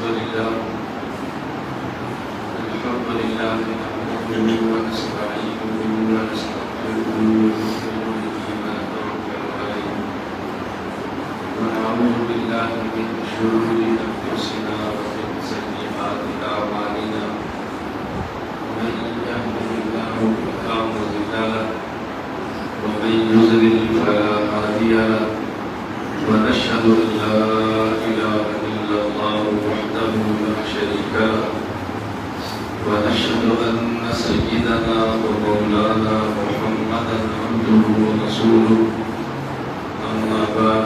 لله نحمده ونستعينه ونستغفره ونؤمن به ونتوكل عليه ونعوذ بالله من شرور أنفسنا ومن سيئات أعمالنا من يهده الله فلا مضل له ومن يضلل فلا هادي له ونشهد أن لا إله إلا الله وحده لا شريك له ونشهد أن سيدنا ومولانا محمدا عبده ورسوله أما بعد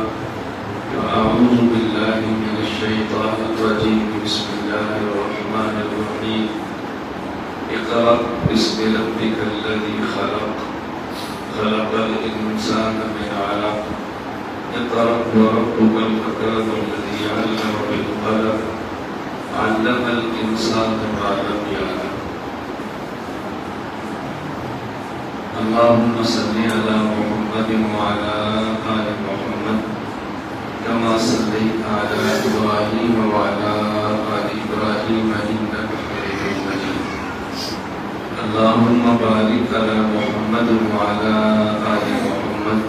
فأعوذ بالله من الشيطان الرجيم بسم الله الرحمن الرحيم اقرأ باسم ربك الذي خلق خلق الإنسان من علق اقرأ وربك الأكرم الذي علم بالقلم علم الإنسان ما لم يعلم اللهم صل على محمد وعلى آل محمد كما صليت على إبراهيم وعلى آل إبراهيم إنك حميد مجيد اللهم بارك على محمد وعلى آل محمد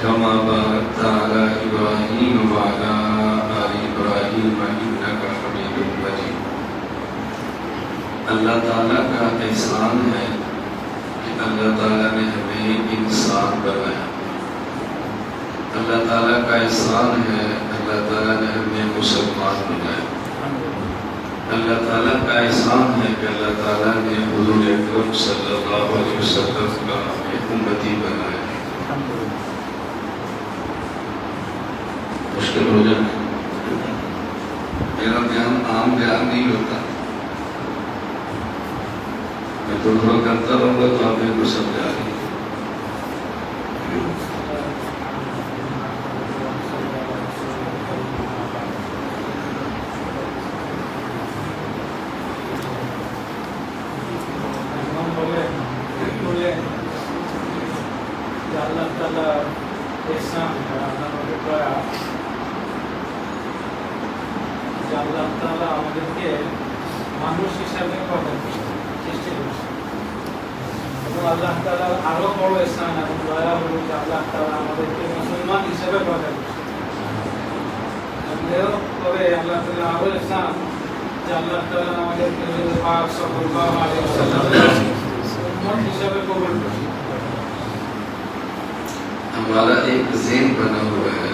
كما باركت على إبراهيم وعلى آل إبراهيم إنك حميد مجيد اللہ تعالیٰ کا احسان ہے کہ اللہ تعالیٰ نے ہمیں انسان بنایا. اللہ تعالیٰ کا احسان ہے اللہ تعالیٰ نے ہمیں مسلمان بنایا. اللہ تعالیٰ کا احسان ہے کہ اللہ تعالیٰ نے حضور اکرم صلی اللہ علیہ وسلم کا ہمیں امتی بنایا. مشکل ہو جائے میرا بیان عام بیان نہیں ہوتا. میں تو تھوڑا کرتا رہوں گا تو آپ میرے کو سمجھا رہی. আল্লাহ তাআলা আরো বড় ihsan এবং দয়া হলো যে আল্লাহ তাআলা আমাদেরকে মুসলমান হিসেবে গড়ে তুলেছেন. তবে আল্লাহ তাআলা আরো ihsan যে আল্লাহ তাআলা আমাদেরকে পাক সাল্লাল্লাহু আলাইহি ওয়াসাল্লাম উম্মত হিসেবে কবুল করেছেন. ہمارا ایک ذہن بنا ہوا ہے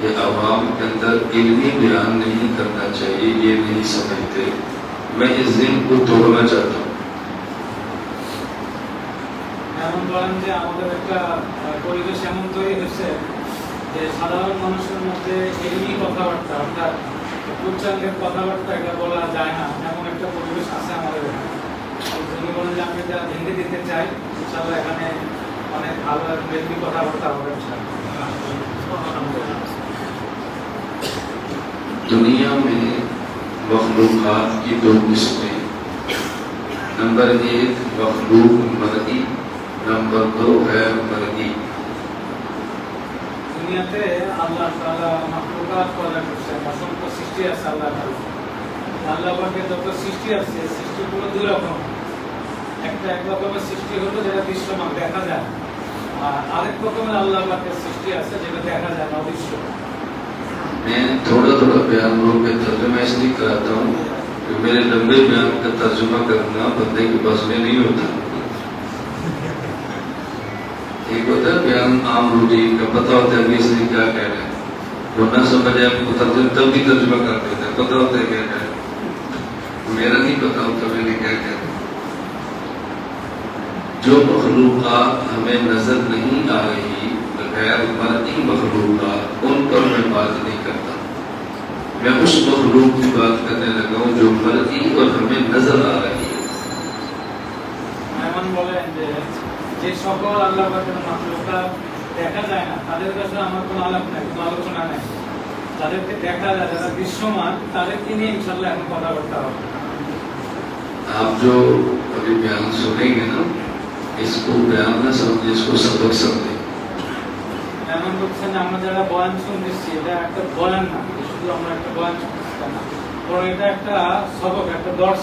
کہ عوام کے اندر علمی بیان نہیں کرنا چاہیے، یہ نہیں سمجھتے. میں اس ذہن کو توڑنا چاہتا ہوں. এমন বলেন যে আমাদের একটা পরিবেশ এমন তৈরি হয়েছে যে সাধারণ মানুষের মধ্যে এমনি কথাবার্তা অর্থাৎ উচ্চাঙ্গের কথাবার্তা এটা বলা যায় না, এমন একটা পরিবেশ আছে আমাদের এখানে. যিনি বলেন যে আমি এটা ভেঙে দিতে চাই, ইনশাআল্লাহ এখানে অনেক ভালো এমনি কথাবার্তা হবে. دنیا میں مخلوقات کی دو قسمیں. نمبر 1 مخلوق مرئی، نمبر 2 ہے مرئی. দুনিয়াতে আল্লাহ তাআলা মাখলুকাত পয়দা করেছেন, অসংখ্য সৃষ্টি আছে আল্লাহ তাআলা. আল্লাহ পাকের যত সৃষ্টি আছে সৃষ্টিগুলো দুই রকম. একটা এক রকমের সৃষ্টি হলো যেটা দৃশ্যমান দেখা যায়, আর আরেক রকমের আল্লাহ পাকের সৃষ্টি আছে যেটা দেখা যায় না, অদৃশ্য. میں تھوڑا تھوڑا بیان لوگ کے ترجمہ اس لیے کراتا ہوں کہ میرے لمبے بیان کا ترجمہ کرنا بندے کے بس میں نہیں ہوتا. ایک ہوتا ہے بیان عام روٹین کا، پتہ ہوتا ہے اس لیے کیا کہہ رہے ہیں، وہ نہ سمجھے آپ کو ترجمہ تب بھی ترجمہ کر دیتے ہیں، پتہ ہوتا ہے کیا کہہ رہے ہیں. میرا نہیں پتا ہوتا میں نے کیا کہہ رہا. جو مخلوقات ہمیں نظر نہیں آ رہی غیر مرئی مخلوقات، ان پر میں بات نہیں کرتا. میں اس مخلوق کی بات کرنے لگا ہوں جو مرئی اور ہمیں نظر آ رہی ہے. মেহমান বলেন যে যে সকল আল্লাহ পাকের মাখলুকাত দেখা যায় না তাদের কাছে আমার কোনো আলাপ নাই, কোনো আলোচনা নাই. যাদেরকে দেখা যায়, যারা দৃশ্যমান, তাদেরকে নিয়ে ইনশাআল্লাহ এখন কথাবার্তা হবে. آپ جو ابھی بیان سنیں گے نا، اس کو بیان نہ سمجھے، اس کو سبق سمجھے. এমন করছেন আমরা যারা বয়ান শুনতেছি এটা একটা বয়ান না, শুধু আমরা একটা বয়ান শুনতেছি তা না, বরং এটা একটা সবক, একটা দর্শ।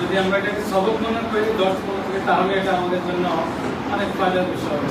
যদি আমরা এটাকে সবক মনে করি, দর্শ মনে করি, তাহলে এটা আমাদের জন্য অনেক ফায়দার বিষয় হবে।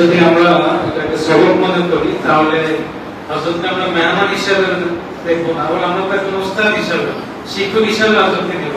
যদি আমরা এটাকে সবক মনে করি তাহলে হযরতকে আমরা মেহমান হিসেবে দেখবো না, বরং আমরা তাকে উস্তাদ হিসেবে, শিক্ষক হিসেবে হযরতকে নেব।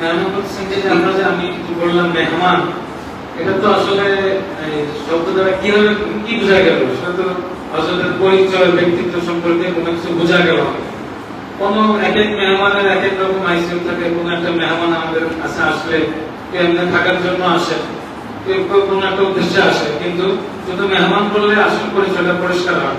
মেহমান বলছেন যে আমরা যে আমি বললাম মেহমান, এটা তো আসলে শব্দ দ্বারা কিভাবে কি বোঝা গেল? সেটা তো হযরতের পরিচয়, ব্যক্তিত্ব সম্পর্কে কোনো কিছু বোঝা গেল। কোন এক এক মেহমানের এক এক রকম আইসিউ থাকে। কোন একটা মেহমান আমাদের কাছে আসলে কেউ এমনি থাকার জন্য আসে, কেউ কোনো একটা উদ্দেশ্যে আসে, কিন্তু শুধু মেহমান বললে আসল পরিচয়টা পরিষ্কার হয়।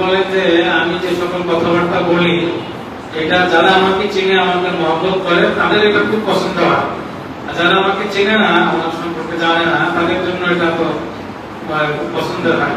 বলেন যে আমি যে সকল কথাবার্তা বলি এটা যারা আমাকে চিনে, আমাকে মহব্বত করে, তাদের এটা খুব পছন্দ হয়। আর যারা আমাকে চিনে না, আমার সম্পর্কে জানে না, তাদের জন্য এটা তো পছন্দ হয়।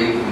1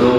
2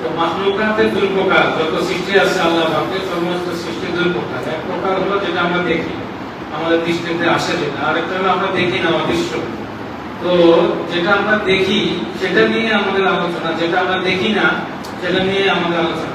তো মাখলুকাতের দুই প্রকার, যত সৃষ্টি আছে আল্লাহ পাকের সমস্ত সৃষ্টি দুই প্রকার। এক প্রকার হলো যেটা আমরা দেখি, আমাদের দৃষ্টিতে আসে, যেটা আরেকটা হলো আমরা দেখি না, অদৃশ্য। তো যেটা আমরা দেখি সেটা নিয়ে আমাদের আলোচনা, যেটা আমরা দেখি না সেটা নিয়ে আমাদের আলোচনা।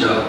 4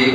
1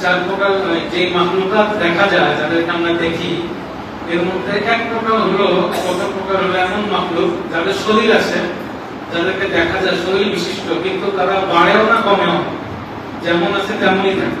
4 প্রকার যে মাখলুকাত দেখা যায়, যাদেরকে আমরা দেখি, এর মধ্যে এক প্রকার হলো, কত প্রকার হলো এমন মাখলুক যাদের শরীর আছে, যাদেরকে দেখা যায় শরীর বিশিষ্ট, কিন্তু তারা বাড়েও না কমেও না, যেমন আছে তেমনই থাকে।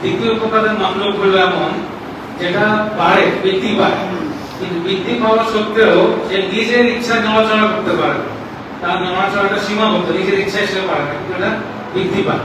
দ্বিতীয় প্রকারের মাখলুক হলো এমন যেটা বাড়ে, বৃদ্ধি পায়, কিন্তু বৃদ্ধি পাওয়া সত্ত্বেও সে নিজের ইচ্ছায় নড়াচড়া করতে পারে না। তার নড়াচড়াটা সীমাবদ্ধ, নিজের ইচ্ছায় সে পারে না, কিন্তু এটা বৃদ্ধি পায়।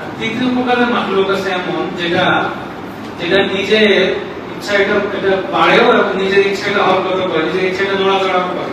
আর তৃতীয় প্রকারের মাখলুক আছে এমন যেটা যেটা নিজের ইচ্ছা এটা বাড়েও এবং নিজের ইচ্ছা এটা হরকত করে, নিজের ইচ্ছা এটা নড়াচড়া করে।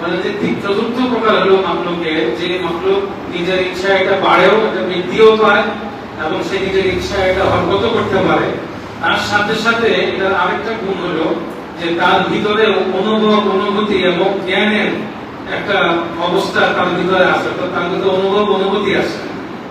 মানে যে চতুর্থ প্রকার হলো মাখলুকের, যে মাখলুক নিজের ইচ্ছা এটা বাড়েও, এটা বৃদ্ধিও পায় এবং সে নিজের ইচ্ছা এটা হরকত করতে পারে। তার সাথে সাথে এটার আরেকটা গুণ হলো যে তার ভিতরে অনুভব, অনুভূতি এবং জ্ঞানের একটা অবস্থা তার ভিতরে আছে, তো তার ভিতরে অনুভব, অনুভূতি আছে।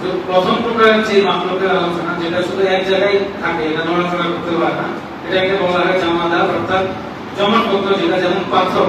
তো প্রথম প্রকারের যে মাখলুকের আলোচনা, যেটা শুধু এক জায়গায় থাকে, এটা নড়াচড়া করতে পারে না, এটাকে বলা হয় জামাদাত, অর্থাৎ জমাটবদ্ধ, যেটা যেমন পাথর।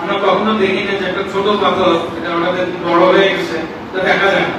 আমরা কখনো দেখি না যে একটা ছোট পাথর এটা হঠাৎ বড় হয়ে গেছে, তা দেখা যায় না।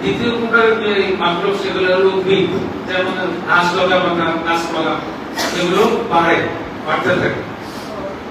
দ্বিতীয় প্রকারের যে মাকলুক সেগুলো হলো উদ্ভিদ, যেমন ঘাস লগা বা গাছপালা, এগুলো বাড়তে থাকে।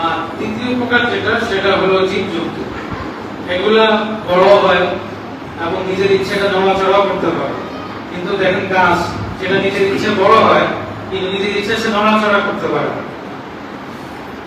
আর তৃতীয় প্রকার যেটা সেটা হলো জীবজন্তু। এগুলা বড় হয় এবং নিজের ইচ্ছাটা নড়াচড়া করতে পারে। কিন্তু দেখেন গাছ, যেটা নিজের ইচ্ছে বড় হয় কিন্তু নিজের ইচ্ছে সে নড়াচড়া করতে পারে না।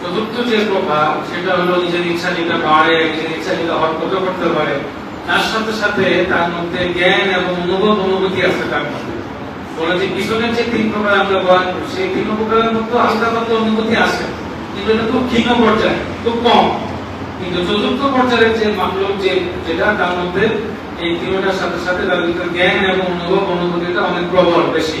চতুর্থ যে প্রকার সেটা হলো নিজের ইচ্ছা যেটা বাড়ে, নিজের ইচ্ছা যেটা হরকত করতে পারে, তার সাথে সাথে তার মধ্যে জ্ঞান এবং অনুভূতি আছে তার মধ্যে। বলে যে পিছনের যে তিন প্রকার আমরা বয়ান করি, সেই তিন প্রকারের মধ্যে হালকা পাতলা অনুভূতি আছে, কিন্তু এটা খুব ক্ষীণ পর্যায়ে, খুব কম। কিন্তু চতুর্থ পর্যায়ের যে মাকলুক যেটা তার মধ্যে এই তিনটার সাথে সাথে তার ভিতরে জ্ঞান এবং অনুভূতিটা অনেক প্রবল, বেশি।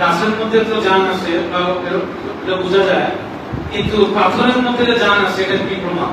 গাছের মধ্যে তো জান আছে, এটা বোঝা যায়, কিন্তু পাথরের মধ্যে যে জান আছে এটা কি প্রমাণ?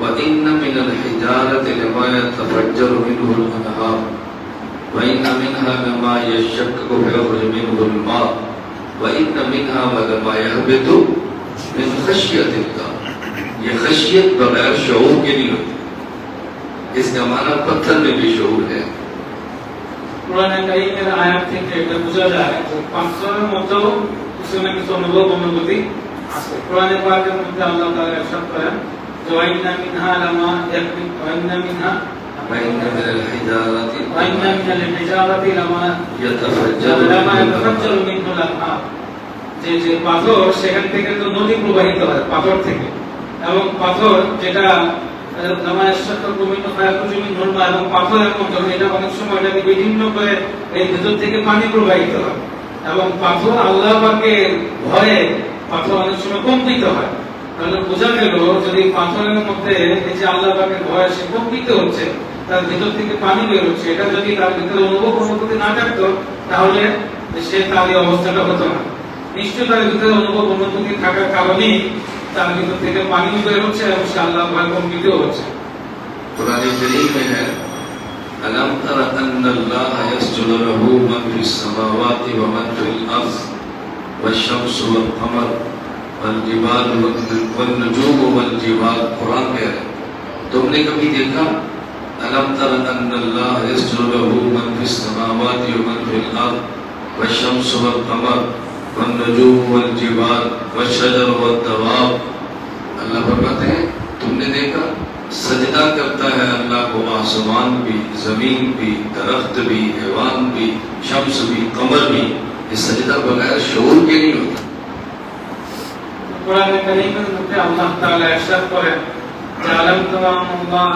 وَإِنَّ مِنَ الْحِجَارَةِ لَمَا يَتَفَجَّرُ مِنْهُ الْأَنْهَارُ وَإِنَّ مِنْهَا لَمَا يَشَّقَّقُ فَيَخْرُجُ مِنْهُ الْمَاءُ وَإِنَّ مِنْهَا لَمَا يَهْبِطُ مِنْ خَشْيَةِ اللَّهِ۔ یہ خشیت بغیر شعور کے نہیں ہوتی، اس کا معنی پتھر میں بھی شعور ہے۔ কোরআনে কারীমের আয়াত থেকে এটা বোঝা যায় যে পাথরের মধ্যেও কিছু না কিছু অনুভূতি আছে। কোরআনে পাকের মধ্যে আল্লাহ তাআলা ইরশাদ করেন যে ওয়াইন্না মিনহা লামা ইয়াকবি ওয়াইন্না মিনহা وَإِنَّ مِنَ الْحِجَارَةِ ওয়াইন্না মিনাল হিজারাতি লামা يَتَفَجَّرُ মিনহু আল-আনহার। যে পাথর সেখান থেকে তো নদী প্রবাহিত হয় পাথর থেকে, এবং পাথর যেটা এবং পাথর এমন এটা অনেক সময় এটাকে বিভিন্ন করে এই ভেতর থেকে পানি প্রবাহিত হয়, এবং পাথর আল্লাহ পাকের ভয়ে পাথর অনেক সময় কম্পিত হয়। তাহলে বোঝা গেল যদি পাথরের মধ্যে এই যে আল্লাহ পাকের ভয়ে সে কম্পিত হচ্ছে, তার ভেতর থেকে পানি বের হচ্ছে, এটা যদি তার ভিতরে অনুভূতি না থাকতো তাহলে সে তার এই অবস্থাটা হতো না। নিশ্চয় তার ভিতরে অনুভূতি থাকার কারণেই তার ভিতর থেকে পানি বের হচ্ছে এবং সে আল্লাহ ভয় কম্পিত হচ্ছে। قرآن کریم میں ہے أَلَمْ تَرَ أَنَّ اللَّهَ يَسْجُدُ لَهُ مَنْ فِي السَّمَاوَاتِ وَمَنْ فِي الْأَرْضِ وَالشَّمْسُ وَالْقَمَرُ وَالْجِبَالُ وَالنُّجُومُ وَالْجِبَالُ۔ قرآن کہہ رہے تم نے کبھی دیکھا أَلَمْ تَرَ أَنَّ اللَّهَ يَسْجُدُ لَهُ مَنْ فِي السَّمَاوَاتِ وَمَنْ فِي الْأَرْضِ وَالشَّمْسُ وَالْقَمَرُ وَالنُّجُومُ وَالْجِبَالُ وَالشَّجَرُ وَالدَّوَابُ۔ اللہ فرماتے ہیں تم نے دیکھا سجدہ کرتا ہے اللہ کو آسمان بھی، زمین بھی، درخت بھی، حیوان بھی، شمس بھی، قمر بھی۔ یہ سجدہ بغیر شعور کے نہیں ہوتا۔ قرآن কারীমের মধ্যে আল্লাহ তাআলা ইরশাদ করেন যে আলম তারা আল্লাহ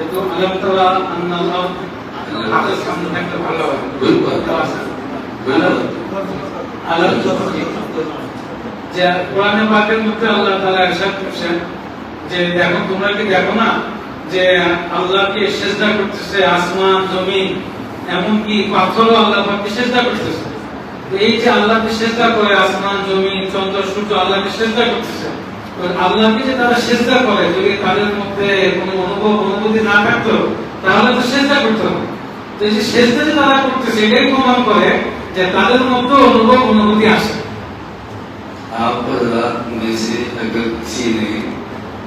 এত আলম তারা আল্লাহ হাতের সামনে থাকতে ভালো হয়। আলম যে কোরআনে পাকের মধ্যে আল্লাহ তাআলা ইরশাদ করেছেন যে দেখো তোমরা কি দেখো না যে আল্লাহকে সিজদা করতেছে আসমান জমিন, এমনকি পাথরও আল্লাহ পাককে সিজদা করতেছে। এই যে আল্লাহকে সিজদা করে আসমান জমিন চন্দ্র সূর্য আল্লাহকে সিজদা করতেছে, তো আল্লাহকে যে তারা সিজদা করে যদি তাদের মধ্যে কোনো অনুভূতি না থাকতো তাহলে তো সিজদা করতে হবে। তো এই যে সিজদা যে তারা করতেছে এটাই প্রমাণ করে যে তাদের মধ্যে অনুভূতি আসে। آپ حضرات میں سے اگر کسی نے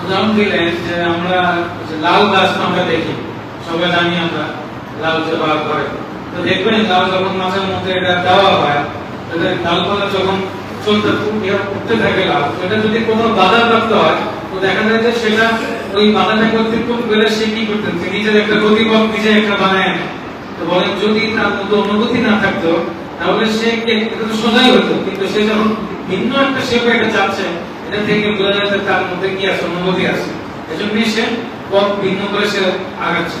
উদাহরণ দিলেন যে আমরা যে লাউ গাছ আমরা দেখি, সবাই জানি আমরা লাউ যে বার করে, তো দেখবেন লাউ যখন মাছের মধ্যে এটা দেওয়া হয়, এটা ডালপালা যখন চলতে উঠতে থাকে লাউ, এটা যদি কোনো বাধা প্রাপ্ত হয় তো দেখা যায় যে সেটা ওই বাধাটাকে অতিক্রম করে সে কি করতেন, নিজের একটা গতিপথ নিজে একটা বানায় আনে। তো বলেন যদি তার মধ্যে অনুভূতি না থাকতো তাহলে সে এটা তো সোজাই হতো, কিন্তু সে যখন ভিন্ন একটা শেপে এটা চাচ্ছে, এটা থেকে বোঝা যাচ্ছে তার মধ্যে কি আছে, অনুভূতি আছে, এজন্যই সে পথ ভিন্ন করে সে আগাচ্ছে।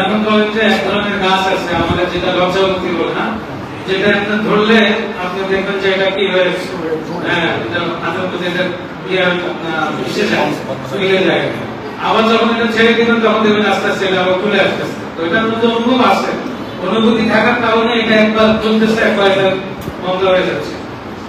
এখন বলেন যে এক ধরনের গাছ আছে আমাদের, যেটা লজ্জাবতী বলে না, যেটা আপনি ধরলে আপনি দেখবেন যে এটা কি হয়ে হ্যাঁ এটা হাতের মধ্যে এটা মিশে যায়, মিলে যায়। আবার যখন এটা ছেড়ে দিবেন তখন দেখবেন আস্তে আস্তে এটা আবার তুলে আসতেছে। তো এটার মধ্যে অনুভব আছে, অনুভূতি থাকার কারণে এটা একবার চলতেছে, একবার এটা বন্ধ হয়ে যাচ্ছে।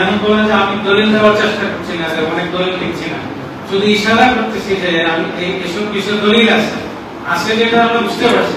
এমন বলেন যে আমি দলিল দেওয়ার চেষ্টা করছি না, যে অনেক দলিল লিখছি না, শুধু ইশারা করতেছি যে আমি এইসব বিষয় দলিল আছে, আসলে যেটা আমরা বুঝতে পারছি।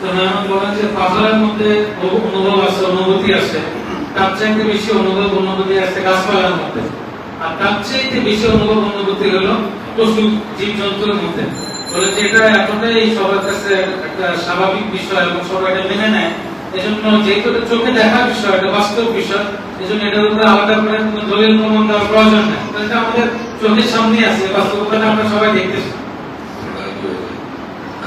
তো মেহমান বলেন যে পাথরের মধ্যে অনুভব আছে, অনুভূতি আছে, তার চাইতে বেশি অনুভূতি আছে গাছপালার মধ্যে, আর তার চাইতে বেশি অনুভূতি হলো পশু জীব জন্তুর মধ্যে। বলে যে এটা এখনই সবার কাছে একটা স্বাভাবিক বিষয় এবং সবাই এটা মেনে নেয়, এজন্য যেহেতু এটা চোখে দেখার বিষয়, এটা বাস্তব বিষয়, এজন্য এটার উপরে আলাদা করে কোনো দলিল প্রমাণ দেওয়ার প্রয়োজন নেই। এটা আমাদের চোখের সামনে আছে, বাস্তবতাটা আমরা সবাই দেখতেছি।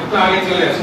একটু আগে চলে আসে।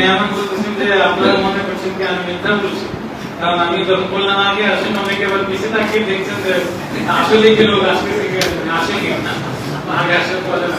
মেহমান বলতেছেন যে আপনারা মনে করছেন কি আমি মিথ্যা বলছি, কারণ আমি যখন বললাম আগে আসেন, অনেকে আবার পিছিয়ে তাকিয়ে দেখছেন যে আসলে কি লোক আসতেছে কি আসে কি না, আগে আসার পরে না।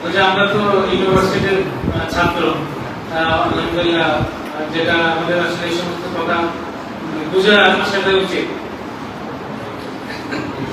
তো যে আমরা তো ইউনিভার্সিটির ছাত্র, আলহামদুলিল্লাহ, যেটা আমাদের আসলে এই সমস্ত কথা বুঝে আসাটা উচিত।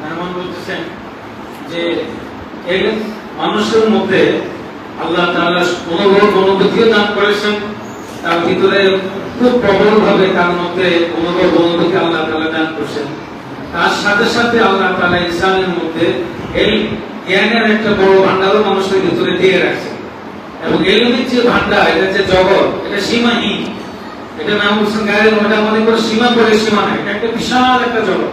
মেহমান বলতেছেন যে এই মানুষের মধ্যে আল্লাহ তাআলা অনুভূতিও দান করেছেন, তার ভিতরে খুব প্রবল ভাবে তার মধ্যে অনুভূতি আল্লাহ তাআলা দান করেছেন। তার সাথে সাথে আল্লাহ তাআলা ইনসানের মধ্যে এই জ্ঞানের একটা বড় ভান্ডারও মানুষের ভিতরে দিয়ে রাখছেন। এবং এলমের যে ভান্ডার, এটা যে জগৎ, এটা সীমাহীন। এটা নাম বলছেন গায়ের ওটা আমাদের কোনো সীমা করে সীমা নাই, এটা একটা বিশাল একটা জগৎ।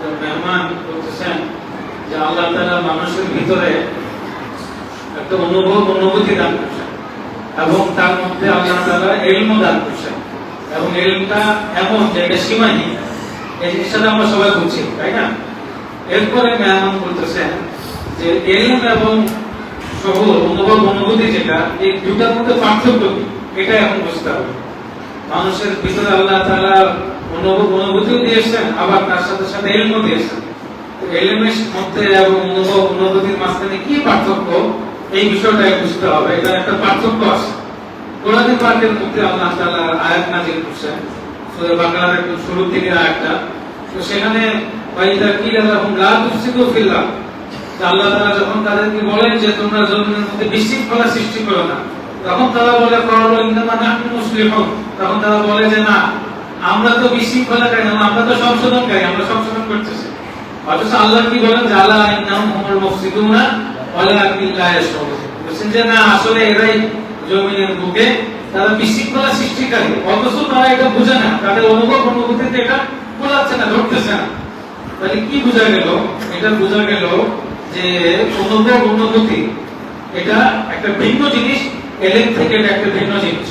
তো মেহমান বলতেছেন যে আল্লাহ তাআলা মানুষের ভিতরে একটা অনুভূতি দান করেছেন এবং তার মধ্যে আল্লাহ তাআলা ইলম দান করেছেন এবং ইলমটা এমন যে এটা সীমাহীন। এই জিনিসটা আমরা সবাই বুঝছি, তাই না? এরপরে মেহমান বলতেছেন যে ইলম এবং শহুর অনুভূতি যেটা, এই দুটার মধ্যে পার্থক্য কি এটা এখন বুঝতে হবে। মানুষের ভিতরে আল্লাহ তাআলা অনুভূতিও দিয়েছেন, আবার তার সাথে সাথে ইলমও দিয়েছেন। ইলমের মধ্যে এবং অনুভূতির মাঝখানে কি পার্থক্য, এই বিষয়টা বুঝতে হবে। এটা একটা পার্থক্য আছে। কোরআন পাকের মধ্যে আল্লাহ তাআলা আয়াত নাযিল করেছেন, সূরা বাকারার একটু শুরু থেকে আয়াতটা, তো সেখানে ওয়াইদা কিলা লাহুম লা তুফসিদু ফিল আরদ, আল্লাহ তাআলা যখন তাদেরকে বলেন যে তোমরা জমিনের মধ্যে বিশৃঙ্খলা সৃষ্টি করো না, তখন তারা বলে ক্বালু ইন্নামা নাহনু মুসলিমুন, তখন তারা বলে যে না, আমরা তো বিশৃঙ্খলাকারী না, আমরা তো সংশোধনকারী, আমরা সংশোধন করতেছি। অথচ আল্লাহ কি বলেন? আলা ইন্নাহুম হুমুল মুফসিদুনা ওয়ালাকিন লা ইয়াশউরুন, বলেন যে না, আসলে এরাই জমিনের বুকে তারা বিশৃঙ্খলা সৃষ্টিকারী, অথচ তারা এটা বুঝে না, তাদের অনুভূতিতে এটা বোঝাচ্ছে না, ধরতেছে না। তাহলে কি বোঝা গেল? এটা বোঝা গেল যে অনুভূতি এটা একটা ভিন্ন জিনিস, ইলম থেকে এটা একটা ভিন্ন জিনিস।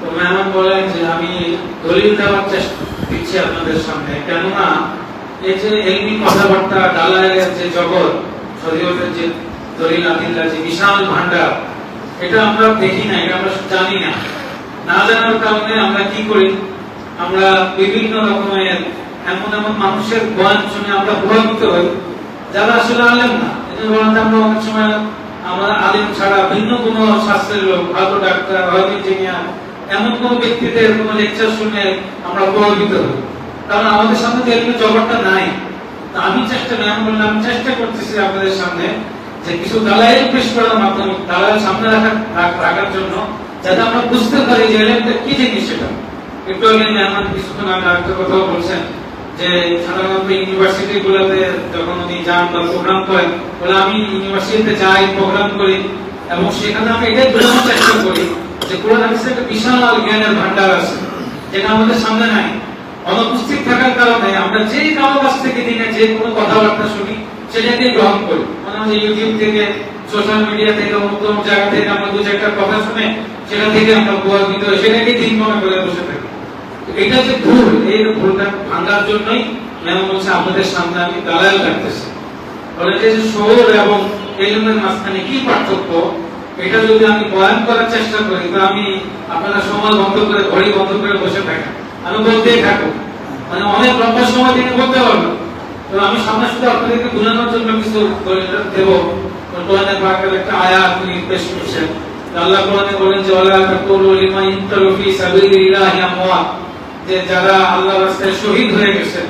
তো মেহমান বলেন যে আমি দলিল দেওয়ার চেষ্টা দিচ্ছি আপনাদের সামনে, কেননা এই যে এলমি কথাবার্তা দালালের যে জগৎ, শরীয়তের যে দলিল আদিল্লাহ যে বিশাল ভান্ডার, এটা আমরা দেখি না, এটা আমরা জানি না। না জানার কারণে আমরা কি করি, আমরা বিভিন্ন রকমের এমন এমন মানুষের বয়ান শুনে আমরা প্রভাবিত হই যারা আসলে আলেম না। এই বলতে আমরা অনেক সময় আমরা আলেম ছাড়া ভিন্ন কোনো শাস্ত্রের লোক, হয়তো ডাক্তার, হয়তো ইঞ্জিনিয়ার, এমন কোন ব্যক্তিদের কোনো লেকচার শুনে আমরা প্রভাবিত হই, কারণ আমাদের সামনে তো এরকম জগৎটা নাই। আমি চেষ্টা করতেছি আপনাদের সামনে যে কিছু দালাইল পেশ করার মাধ্যমে দালাল সামনে রাখার জন্য, যাতে আমরা বুঝতে পারি যে এলেমটা কি জিনিস। সেটা একটু আগে মেহমান কিছুক্ষণ আগে একটা কথা বলছেন যে সাধারণত ইউনিভার্সিটি গুলোতে যখন উনি যান বা প্রোগ্রাম করেন, বলে আমি ইউনিভার্সিটিতে যাই, প্রোগ্রাম করি, এবং সেখানে আমি এটাই বোঝানোর চেষ্টা করি যে কোরআন হাদিসের একটা বিশাল জ্ঞানের ভান্ডার আছে, যেটা আমাদের সামনে নাই। অনুপস্থিত থাকার কারণে আমরা যে কারো কাছ থেকে দিনে যে কোনো কথাবার্তা শুনি সেটাকে গ্রহণ করি। মানে আমাদের ইউটিউব থেকে, সোশ্যাল মিডিয়া থেকে, অন্য জায়গা থেকে আমরা দু চারটা কথা শুনে সেটা থেকে আমরা প্রভাবিত হই, সেটাকে দিন মনে করে বসে থাকি। এটা যে ভুল, এই ভুলটা ভাঙার জন্যই মেহমান বলছে আপনাদের সামনে আমি দালাল রাখতেছি। বলে যে শহর এবং এলমের মাঝখানে কি পার্থক্য, এটা যদি আমি বয়ান করার চেষ্টা করি তো আমি আপনারা সময় বন্ধ করে, ঘড়ি বন্ধ করে বসে থাকি, আমি বলতেই থাকবো, মানে অনেক লম্বা সময় থেকে বলতে পারবো। তো আমি সামনে শুধু আপনাদেরকে বোঝানোর জন্য কিছু দেবো। কোরআনে পাকের একটা আয়াত নির্দেশ করছেন, আল্লাহ কোরআনে বলেন যে ওয়ালা তাকুলু লিমান ইনতালু ফি সাবিলিল্লাহি আমওয়াত, যে যারা আল্লাহর রাস্তায় শহীদ হয়ে গেছেন,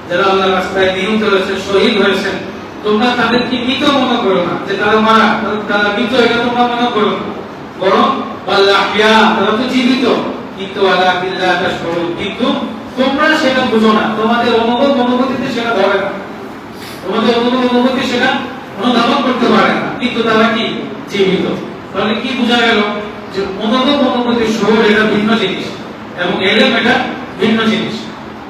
যারা আল্লাহর রাস্তায় নিহত হয়েছেন, শহীদ হয়েছেন, তোমরা তাদেরকে মৃত মনে করো না, যে তারা মারা, তারা মৃত, এটা তোমরা মনে করো না, বরং আল্লাহিয়া, তারা তো জীবিত, কিন্তু আলা বিল্লাহ তাশকুরুন, কিন্তু তোমরা সেটা বুঝো না, তোমাদের অনুভূতিতে সেটা ধরে না, তোমাদের অনুভূতি সেটা অনুধাবন করতে পারে না, কিন্তু তারা কি জীবিত। তাহলে কি বোঝা গেল যে অনুভূতি শহর এটা ভিন্ন জিনিস এবং এলম এটা ভিন্ন জিনিস।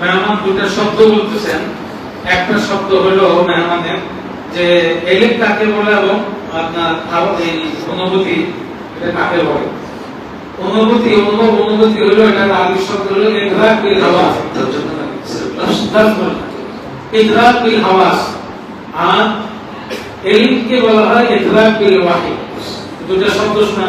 মেহমান দুটো শব্দ বলতেছেন, একটা শব্দ হলো মেহমানের যে এলিম কাকে বলে এবং আপনার এই অনুভূতি এটা কাকে বলে। অনুভূতি হলো এটা আরবি শব্দ হলো ইদরাক বিল হাওয়াস, ইদরাক বিল হাওয়াস, আর এলিমকে বলা হয় ইদরাক বিল ওয়াহি। দুটো শব্দ শোনা,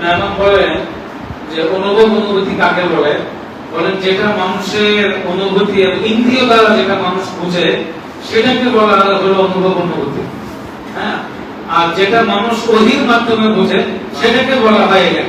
মেহমান বলেন যে অনুভূতি কাকে বলে, বলেন যেটা মানুষের অনুভূতি এবং ইন্দ্রিয় দ্বারা যেটা মানুষ বুঝে সেটাকে বলা হলো অনুভূতি। হ্যাঁ, আর যেটা মানুষ ওহির মাধ্যমে বুঝে সেটাকে বলা হয় ইলম।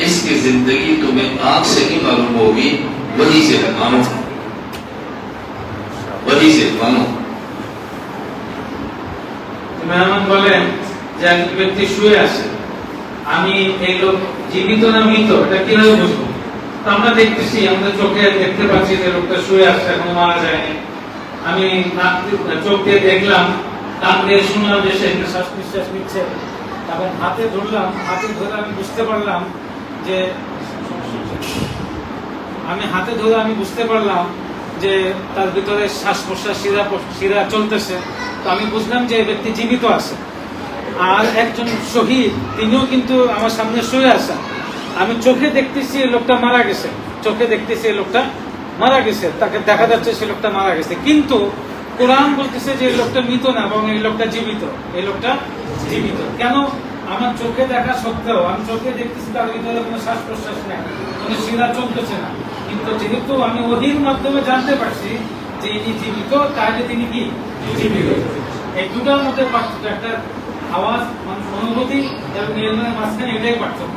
اس کی زندگی تمہیں آنکھ سے نہیں معلوم ہوگی، وہی سے ہے، مانو وہی سے مانو۔ মেহমান বলেন যে এক ব্যক্তি শুয়ে আছে, আমি এই লোক জীবিত না মৃত এটা কিভাবে বুঝবো? তো আমরা দেখতেছি, আমাদের চোখে দেখতে পাচ্ছি যে লোকটা শুয়ে আছে, এখনো মারা যায়নি। আমি চোখ দিয়ে দেখলাম, কান দিয়ে শুনলাম যে সে শ্বাস নিঃশ্বাস নিচ্ছে, এবং হাতে ধরলাম, হাতে ধরে আমি বুঝতে পারলাম যে যে তার ভিতরে শ্বাস প্রশ্বাস শিরা চলতেছে। তো আমি বুঝলাম যে এই ব্যক্তি জীবিত আছে। আর একজন শহীদ, তিনিও কিন্তু আমার সামনে শুয়ে আছে, আমি চোখে দেখতেছি এই লোকটা মারা গেছে, চোখে দেখতেছি এই লোকটা মারা গেছে, তাকে দেখা যাচ্ছে সে লোকটা মারা গেছে, কিন্তু কোরআন বলতেছে যে এই লোকটা মৃত না, এবং এই লোকটা জীবিত, এই লোকটা জীবিত। কেন? আমার চোখে দেখা সত্ত্বেও আমি চোখে দেখতেছি তার ভিতরে কোনো শ্বাস প্রশ্বাস নেই, কোনো শিরা চলতেছে না, কিন্তু যেহেতু আমি ওহীর মাধ্যমে জানতে পারছি যে ইনি জীবিত, তাহলে তিনি কি জীবিত। এই দুটার মধ্যে পার্থক্য, একটা আওয়াজ, অনুভূতি এবং এলমের মাঝখানে, এটাই পার্থক্য।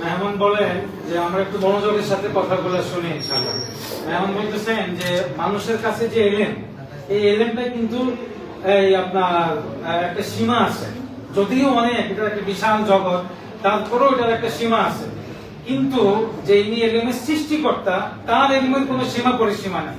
মেহমান বলেন যে আমরা একটু মনোযোগের সাথে কথাগুলো শুনি ইনশাআল্লাহ। মেহমান বলতেছেন যে মানুষের কাছে যে এলেম, এই এলেমটা কিন্তু এই আপনার একটা সীমা আছে, যদিও অনেক, এটা একটা বিশাল জগৎ, তারপরেও এটার একটা সীমা আছে, কিন্তু যে ইনি এলেমের সৃষ্টিকর্তা, তার এলেমের কোনো সীমা পরিসীমা নেই।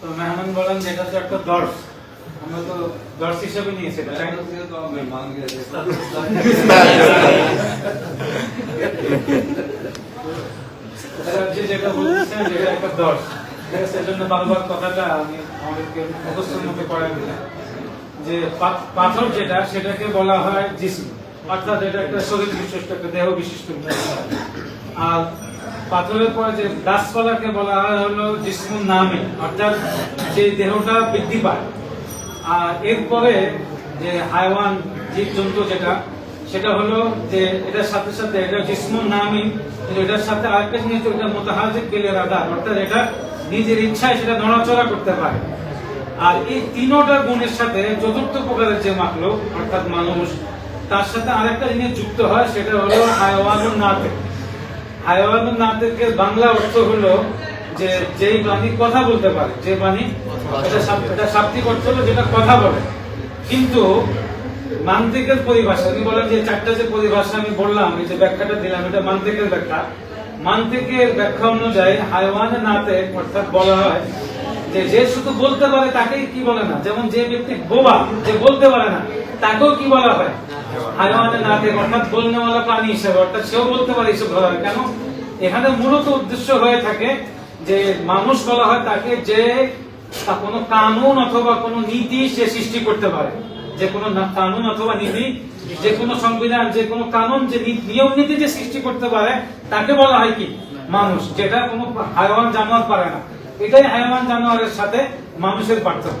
তো মেহমান বলেন যে এটা তো একটা দর্শ, আমরা তো দর্শ হিসেবে নিয়েছি এটা, তাই না? যেটা বলছেন যেটা একটা দর্শ, সেজন্য বারবার কথাটা আমি আমাদেরকে মুখস্থের মধ্যে করাই দিলাম যে পাথর যেটা, সেটাকে বলা হয় জিসম, অর্থাৎ এটা একটা শরীর বিশিষ্ট, একটা দেহ বিশিষ্ট। আর পাথরের পরে যে গাছপালাকে বলা হয় হলো জিসমুন নামি, অর্থাৎ যে দেহটা বৃদ্ধি পায়। আর এরপরে যে হাইওয়ান, জীবজন্তু যেটা, সেটা হলো যে এটার সাথে সাথে এটা জিসমুন নামি, এটার সাথে আরেকটা জিনিস, এটা মুতাহাররিক বিল ইরাদা, অর্থাৎ এটা নিজের ইচ্ছায় সেটা নড়াচড়া করতে পারে। আর এই তিনটা গুণের সাথে চতুর্থ প্রকারের যে মাখলুক অর্থাৎ মানুষ, তার সাথে আরেকটা জিনিস যুক্ত হয়, সেটা হলো হায়ওয়ানুন নাতিক। হায়ওয়ানুন নাতিকের বাংলা অর্থ হলো যে যেই প্রাণী কথা বলতে পারে, যে প্রাণী, এটা শাব্দিক অর্থ হলো যেটা কথা বলে। কিন্তু মান্তিকের পরিভাষা, উনি বলেন যে চারটা যে পরিভাষা আমি বললাম, এই যে ব্যাখ্যাটা দিলাম, এটা মান্তিকের ব্যাখ্যা। মান্তিকের ব্যাখ্যা অনুযায়ী হায়ওয়ানুন নাতিক অর্থাৎ বলা হয় যে শুধু বলতে পারে তাকেই কি বলে না, যেমন যে ব্যক্তি বোবা, যে বলতে পারে না, তাকেও কি বলা হয়, হায়ওয়ানুন নাতিক অর্থাৎ বলনেওয়ালা প্রাণী হিসেবে, অর্থাৎ সেও বলতে পারে হিসেবে ধরা হয়। কেন? এখানে মূলত উদ্দেশ্য হয়ে থাকে যে মানুষ বলা হয় তাকে যে কোনো কানুন অথবা কোনো নীতি সে সৃষ্টি করতে পারে, যে কোনো কানুন অথবা নীতি, যে কোনো সংবিধান, যে কোনো কানুন, যে নিয়ম নীতি যে সৃষ্টি করতে পারে, তাকে বলা হয় কি মানুষ, যেটা কোনো হায়ওয়ান জানোয়ার পারে না। এটাই হায়ওয়ান জানোয়ারের সাথে মানুষের পার্থক্য।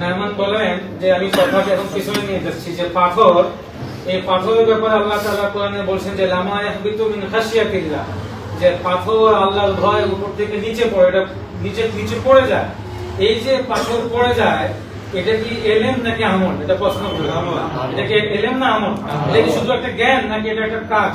মেহমান বলেন যে আমি কথাকে এখন পিছনে নিয়ে যাচ্ছি, যে পাথর, এই পাথরের ব্যাপারে আল্লাহ তাআলা কোরআনে বলছেন যে লামা ইয়াহবিতু মিন খাশিয়াতিল্লাহ, যে পাথর আল্লাহর ভয় উপর থেকে নিচে পড়ে, এটা নিচে পড়ে যায়। এই যে পাথর পড়ে যায়, এটা কি ইলম নাকি আমল? এটা প্রশ্ন করলাম। এটা কি ইলম না আমল? এটা কি শুধু একটা জ্ঞান নাকি এটা একটা কাজ?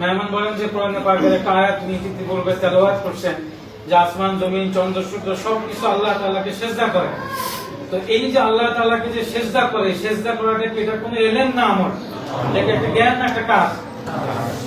মেহমান বলেন যে কোরআনে পাকের একটা আয়াত নীতিতে বলবে তেলাওয়াত করছেন যে আসমান জমিন চন্দ্র সূর্য সবকিছু আল্লাহ তাআলাকে সিজদা করে। তো এই যে আল্লাহ তাআলাকে যে সিজদা করে, সিজদা করাটা কি এটা কোনো ইলম না আমল? এটা একটা জ্ঞান না একটা কাজ?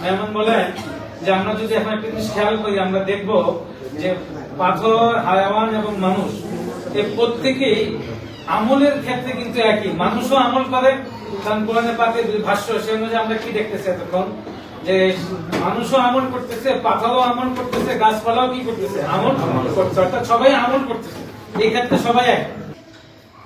মেহমান বলেন যে আমরা যদি এখন একটা জিনিস খেয়াল করি, আমরা দেখব যে পাথর, হায়াওয়ান এবং মানুষ এই প্রত্যেকেই আমলের ক্ষেত্রে কিন্তু একই। মানুষও আমল করে, কারণ কোরআনে পাকের ভাষ্য সে অনুযায়ী আমরা কি দেখতেছি এতক্ষণ, যে মানুষও আমল করতেছে, পাথরও আমল করতেছে, গাছপালাও কি করতেছে, আমল করতেছে, অর্থাৎ সবাই আমল করতেছে। এই ক্ষেত্রে সবাই এক।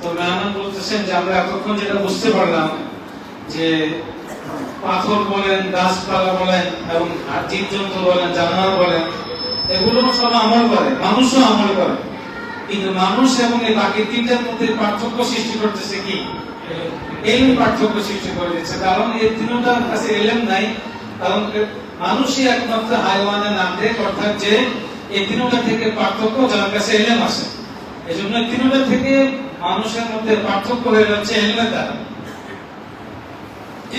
তো মেহমান বলতেছেন যে আমরা এতক্ষণ যেটা বুঝতে পারলাম যে পাথর বলেন, গাছপালা বলেন এবং জীবজন্তু বলেন, জানোয়ার বলেন, এগুলো সব আমল করে, মানুষও আমল করে। কিন্তু মানুষ এবং এই বাকি তিনটার মধ্যে পার্থক্য সৃষ্টি করতেছে কি? ইলম পার্থক্য সৃষ্টি করে দিচ্ছে। কারণ এই তিনটার কাছে ইলম নাই, কারণ মানুষই একমাত্র হায়ওয়ানের নামে, অর্থাৎ যে এই তিনটা থেকে পার্থক্য যার কাছে ইলম আছে। এই জন্য তিনটা থেকে মানুষের মধ্যে পার্থক্য হয়ে যাচ্ছে ইলমের দ্বারা।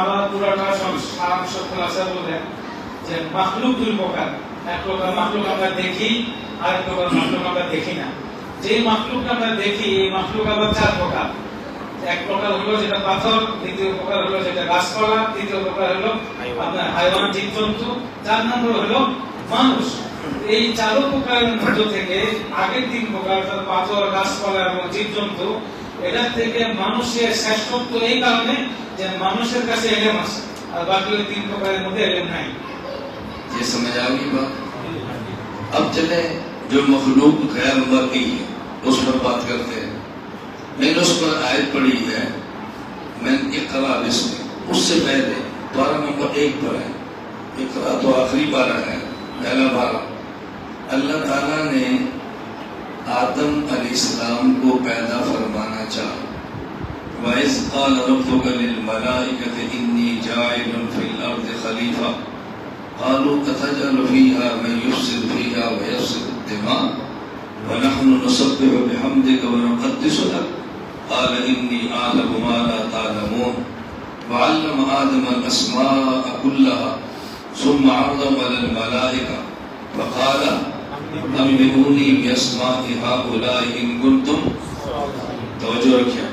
আবার পুরাটা সারাংশ খোলাসা বলেন যে মাখলুক দুই প্রকার। এক প্রকার মাখলুক আমরা দেখি, আর এক প্রকার মাখলুক আমরা দেখি না। যে মাখলুক আমরা দেখি, এই মাখলুক আবার চার প্রকার। এক প্রকার হলো যেটা পাথর, দ্বিতীয় প্রকার হলো যেটা গাছপালা, তৃতীয় প্রকার হলো আপনার হায়ওয়ান জীবজন্তু, চার নম্বর হলো মানুষ। এই 4 প্রকারের মধ্য থেকে আগের 3 প্রকার অর্থাৎ পাথর, গাছপালা এবং জীবজন্তু, এটা থেকে মানুষের শ্রেষ্ঠত্ব এই কারণে যে মানুষের কাছে এলেম আছে, আর বাকি ওই 3 প্রকারের মধ্যে এলেম নাই। یہ سمجھ آ گئی بات؟ اب چلے جو مخلوق غیر مرئی ہے اس پر بات کرتے ہیں. میں نے اس پر آیت پڑھی ہے، میں اقرا بسم، اس سے پہلے پارہ نمبر 1 پر ہے. اقرا تو آخری پارہ ہے، پہلا پارہ. اللہ تعالیٰ نے آدم علیہ السلام کو پیدا فرمانا چاہا. وَإِذْ قَالَ رَبُّكَ لِلْمَلَائِكَةِ إِنِّي جَاعِلٌ فِي الْأَرْضِ خَلِيفَةً قالوا أتجعل فيها من يفسد فيها ويفسد الدماء ونحن نسبح بحمدك ونقدس لك قال إني أعلم ما لا تعلمون وعلم آدم الأسماء كلها ثم عرضهم على الملائكة فقال أنبئوني بأسماء هؤلاء إن كنتم. توجہ رکھیں.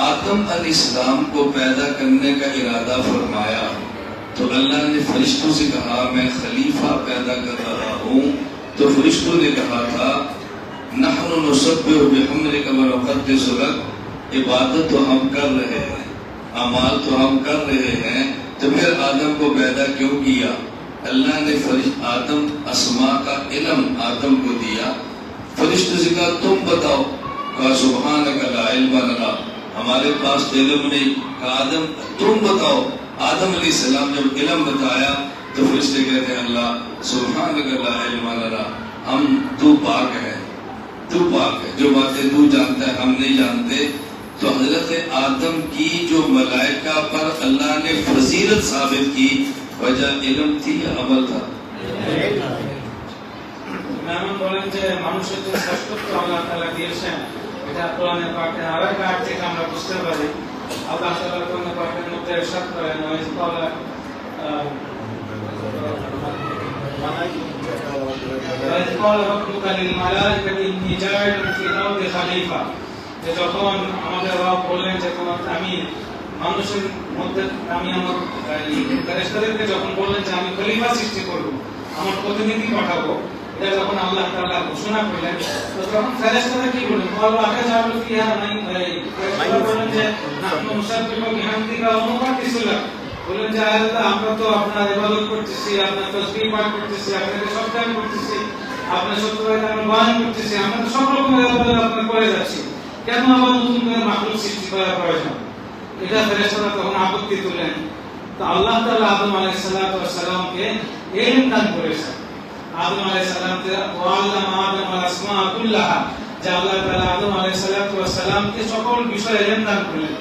آدم علیہ السلام کو پیدا کرنے کا ارادہ فرمایا تو اللہ نے فرشتوں سے کہا میں خلیفہ پیدا کر رہا ہوں. تو فرشتوں نے کہا تھا نحن نسبح بحمدک ونقدس لک، عبادت تو ہم کر رہے ہیں، اعمال تو ہم کر رہے ہیں، تو پھر آدم کو پیدا کیوں کیا؟ اللہ نے آدم اسماء کا علم آدم کو دیا. فرشتوں سے کہا تم بتاؤ، کہا سبحانک لا علم لنا، ہمارے پاس علم نہیں. کہا آدم تم بتاؤ. آدم علیہ السلام جب علم بتایا تو فرشتے کہتے ہیں اللہ سبحانک لا علم لنا، ہم تو پاک ہے، تو پاک ہے، جو باتیں تو جانتا ہے ہم نہیں جانتے. تو حضرت آدم کی جو ملائکہ پر اللہ نے فضیلت ثابت کی وجہ علم تھی یا عمل تھا؟ মেমন বলেন যে মানুষের যে শ্রেষ্ঠত্ব আল্লাহ তাআলা দিয়েছেন, এটা কোরআনে পাকে আরেক আয়াত থেকে আমরা বুঝতে পারি. আল্লাহ তাআলা কোরআনে পাকের মধ্যে ইরশাদ করেন ওয়াইজ ক্বালা ওয়াইজ ক্বালা রাব্বুকা লিল মালাইকাতি ইন্নী জাইলুন ফিল আরদি খলিফা, যে যখন আমাদের রব বললেন যে আমি মানুষের মধ্যে আমি আমার ফেরেশতাদেরকে যখন বললেন যে আমি খলিফা সৃষ্টি করব, আমার প্রতিনিধি পাঠাবো, এটা যখন আল্লাহ তাআলা ঘোষণা করলেন তো তখন ফেরেশতারা কি বললেন? বলল আগে যাবে কি আর নাই, ফেরেশতারা বললেন যে নাহনু মুসাব্বিহু বিহামদিকা ওয়া নুকাদ্দিসু লাক, বললেন যে আল্লাহ আমরা তো আপনার ইবাদত করতেছি, আপনার তাসবিহ পাঠ করতেছি, আপনাকে সবটাই করতেছি, আপনার সত্যবাদী আমরা বয়ান করতেছি, আমরা তো সব রকমের ইবাদত আপনার করে যাচ্ছি, কেন আবার নতুন করে মাখলুক সৃষ্টি করার প্রয়োজন? এটা ফেরেশতারা তখন আপত্তি তুললেন. তো আল্লাহ তাআলা আদম আলাইহিস সালামকে ইলম দান করেছেন. আদম আলাইহিস সালামকে ওয়াল্লামা আদম আল আসমা কুল্লাহা, যে আল্লাহ তাআলা আদম আলাইহিস সালামকে সকল বিষয়ে ইলম দান করলেন.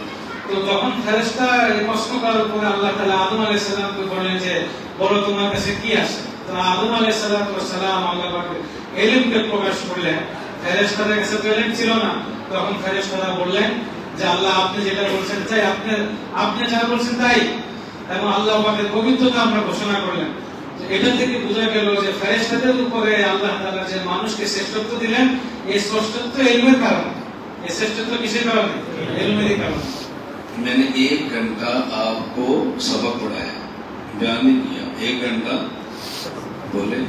তো তখন ফেরেশতা এই প্রশ্ন করার পরে আল্লাহ তাআলা আদম আলাইহিস সালামকে বললেন যে বলো তোমার কাছে কি আছে? তো আদম আলাইহিস সালাম আল্লাহ পাকের ইলমকে প্রকাশ করলেন. ফেরেশতাদের কাছে তো ইলম ছিল না, তখন ফেরেশতারা বললেন যে আল্লাহ আপনি যেটা বলছেন তাই, আপনি যা বলছেন তাই, এবং আল্লাহ পাকের পবিত্রতা আমরা ঘোষণা করলেন. এটা থেকে বোঝা গেল যে ফেরেশতাদের উপরে আল্লাহ তাআলা যে মানুষকে শ্রেষ্ঠত্ব দিলেন, এই শ্রেষ্ঠত্ব ইলমের কারণে. এই শ্রেষ্ঠত্ব কিসের কারণে? ইলমের কারণে. میں نے 1 گھنٹہ آپ کو سبق پڑھایا، بیان نہیں کیا. 1 گھنٹہ بولے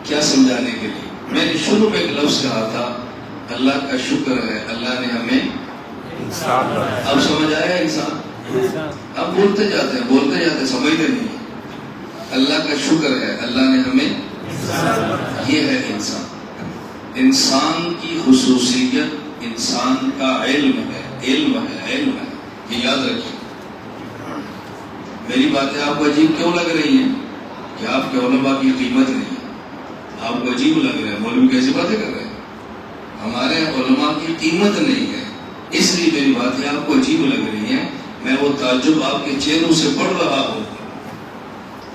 کیا سمجھانے کے لیے. میں نے شروع میں ایک لفظ کہا تھا اللہ کا شکر ہے اللہ نے ہمیں انسان. اب سمجھ آیا انسان؟ اب بولتے جاتے ہیں سمجھتے نہیں. اللہ کا شکر ہے اللہ نے ہمیں، یہ ہے انسان. انسان کی خصوصیت انسان کا علم ہے، علم ہے. یہ یاد رکھیں. میری باتیں آپ کو عجیب کیوں لگ رہی ہیں کہ آپ کے علماء کی قیمت نہیں ہے؟ آپ کو عجیب لگ رہا ہے مولوی کیسی باتیں کر رہے ہیں؟ ہمارے علماء کی قیمت نہیں ہے، اس لیے میری باتیں آپ کو عجیب لگ رہی ہیں. میں وہ تعجب آپ کے چہروں سے پڑھ رہا ہوں،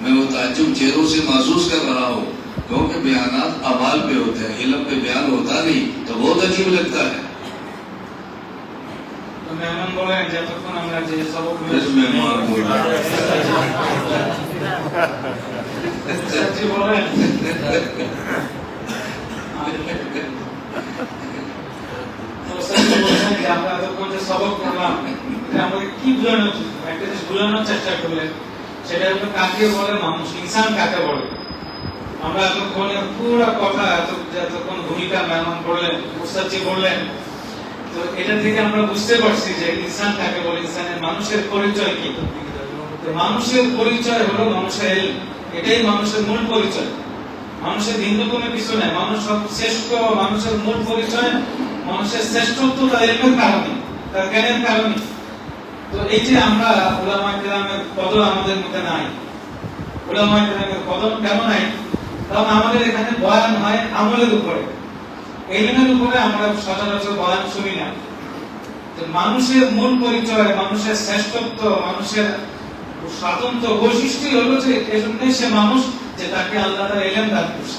میں وہ تعجب چہروں سے محسوس کر رہا ہوں، کیونکہ بیانات اعمال پہ ہوتے ہیں، علم پہ بیان ہوتا نہیں تو بہت عجیب لگتا ہے. তো মেহমান বলেন যতক্ষণ আমরা যে সবক مہمان بول رہا ہے. সত্যি বলেন তো সত্যি বলেন যে আমরা যতক্ষণ যে সবক পড়লাম এটা আমাদের কি বোঝানো, একটা জিনিস বোঝানোর চেষ্টা করলেন সেটা হলো কাকে বলে মানুষ, ইনসান কাকে বলে। আমরা এতক্ষণে পুরো কথা এতক্ষণ ভূমিকা মেহমান করলেন, উস্তাদজি বললেন, তো এটা থেকে আমরা বুঝতে পারছি যে ইনসান কাকে বলে, ইনসানের মানুষের পরিচয় কি। তো মানুষের পরিচয় হলো মানুষের ইলম, এটাই মানুষের মূল পরিচয়। মানুষের ভিন্ন কোনো কিছু নাই, মানুষ সব শ্রেষ্ঠ, মানুষের মূল পরিচয়, মানুষের শ্রেষ্ঠত্ব তার ইলমের কারণে, তার জ্ঞানের কারণে। তো এই যে আমরা উলামায়ে কেরামের কদর আমাদের মধ্যে নাই, উলামায়ে কেরামের কদর কেন নাই? কারণ আমাদের এখানে বয়ান হয় আমলের উপরে, ইলমের উপরে আমরা সচরাচর বয়ান শুনি না। তো মানুষের মূল পরিচয়, মানুষের শ্রেষ্ঠত্ব, মানুষের স্বাতন্ত্র্য বৈশিষ্ট্য হলো যে এজন্যই সে মানুষ যে তাকে আল্লাহ তাআলা ইলম দান করেছে।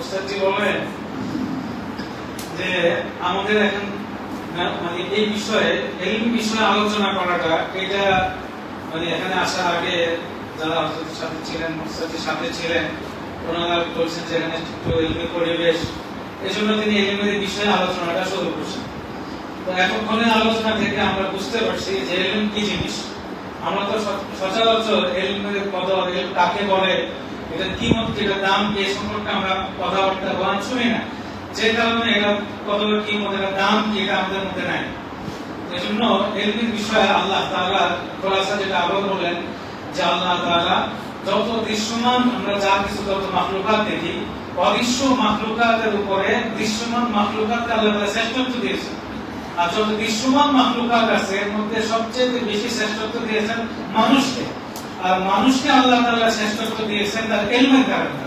উস্তাদজি বলেন যে আমাদের এখন মানে এই বিষয়ে ইলম বিষয়ে আলোচনা করাটা, এটা মানে এখানে আসার আগে যারা সাথে ছিলেন, উস্তাদজির সাথে ছিলেন, ওনারা বলছেন যে এখানে একটু ইলমি পরিবেশ, এজন্য তিনি ইলমের বিষয়ে আলোচনাটা শুরু করছেন। তো এতক্ষণের আলোচনা থেকে আমরা বুঝতে পারছি যে ইলম কি জিনিস। আমরা তো সচরাচর ইলমের কদর, ইলম কাকে বলে, এটা কিমত, এটা দাম কি, এই সম্পর্কে আমরা কথাবার্তা বয়ান শুনি না, যে কারণে এটা কদর, কিমত, এটা দাম কি, এটা আমাদের মধ্যে নাই। এজন্য ইলমের বিষয়ে আল্লাহ তাআলা খোলাসা যেটা আবার বলেন যে আল্লাহ তাআলা যত দৃশ্যমান আমরা যা কিছু যত মাখলুকাত দেখি, অদৃশ্য মাখলুকাতের উপরে দৃশ্যমান মাখলুকাতকে আল্লাহ তাআলা শ্রেষ্ঠত্ব দিয়েছেন। আর যত দৃশ্যমান মাখলুকাত আছে এর মধ্যে সবচেয়ে বেশি শ্রেষ্ঠত্ব দিয়েছেন মানুষকে। আর মানুষকে আল্লাহ তাআলা শ্রেষ্ঠত্ব দিয়েছেন তার ইলমের কারণে।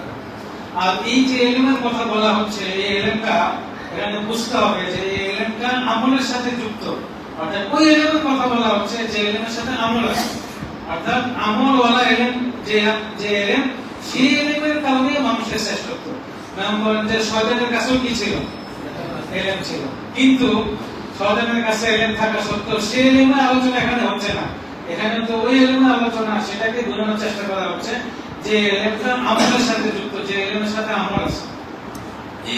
আর এই যে ইলমের কথা বলা হচ্ছে, এই ইলমটা এখানে বুঝতে হবে যে এই ইলমটা আমলের সাথে যুক্ত। অর্থাৎ ওই ইলমের কথা বলা হচ্ছে যে ইলমের সাথে আমল আছে, অর্থাৎ আমলওয়ালা ইলম, যে ইলম, সেই ইলমের কারণে মানুষের শ্রেষ্ঠত্ব। নাম বলেন যে শয়তানের কাছেও কি ছিল? ইলম ছিল। কিন্তু শয়তানের কাছে ইলম থাকা সত্ত্বেও সেই ইলমের আলোচনা এখানে হচ্ছে না। এখানে তো ওই ইলমের আলোচনা, সেটাকে বোঝানোর চেষ্টা করা হচ্ছে যে ইলমটা আমলের সাথে যুক্ত, যে ইলমের সাথে আমল আছে।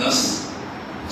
10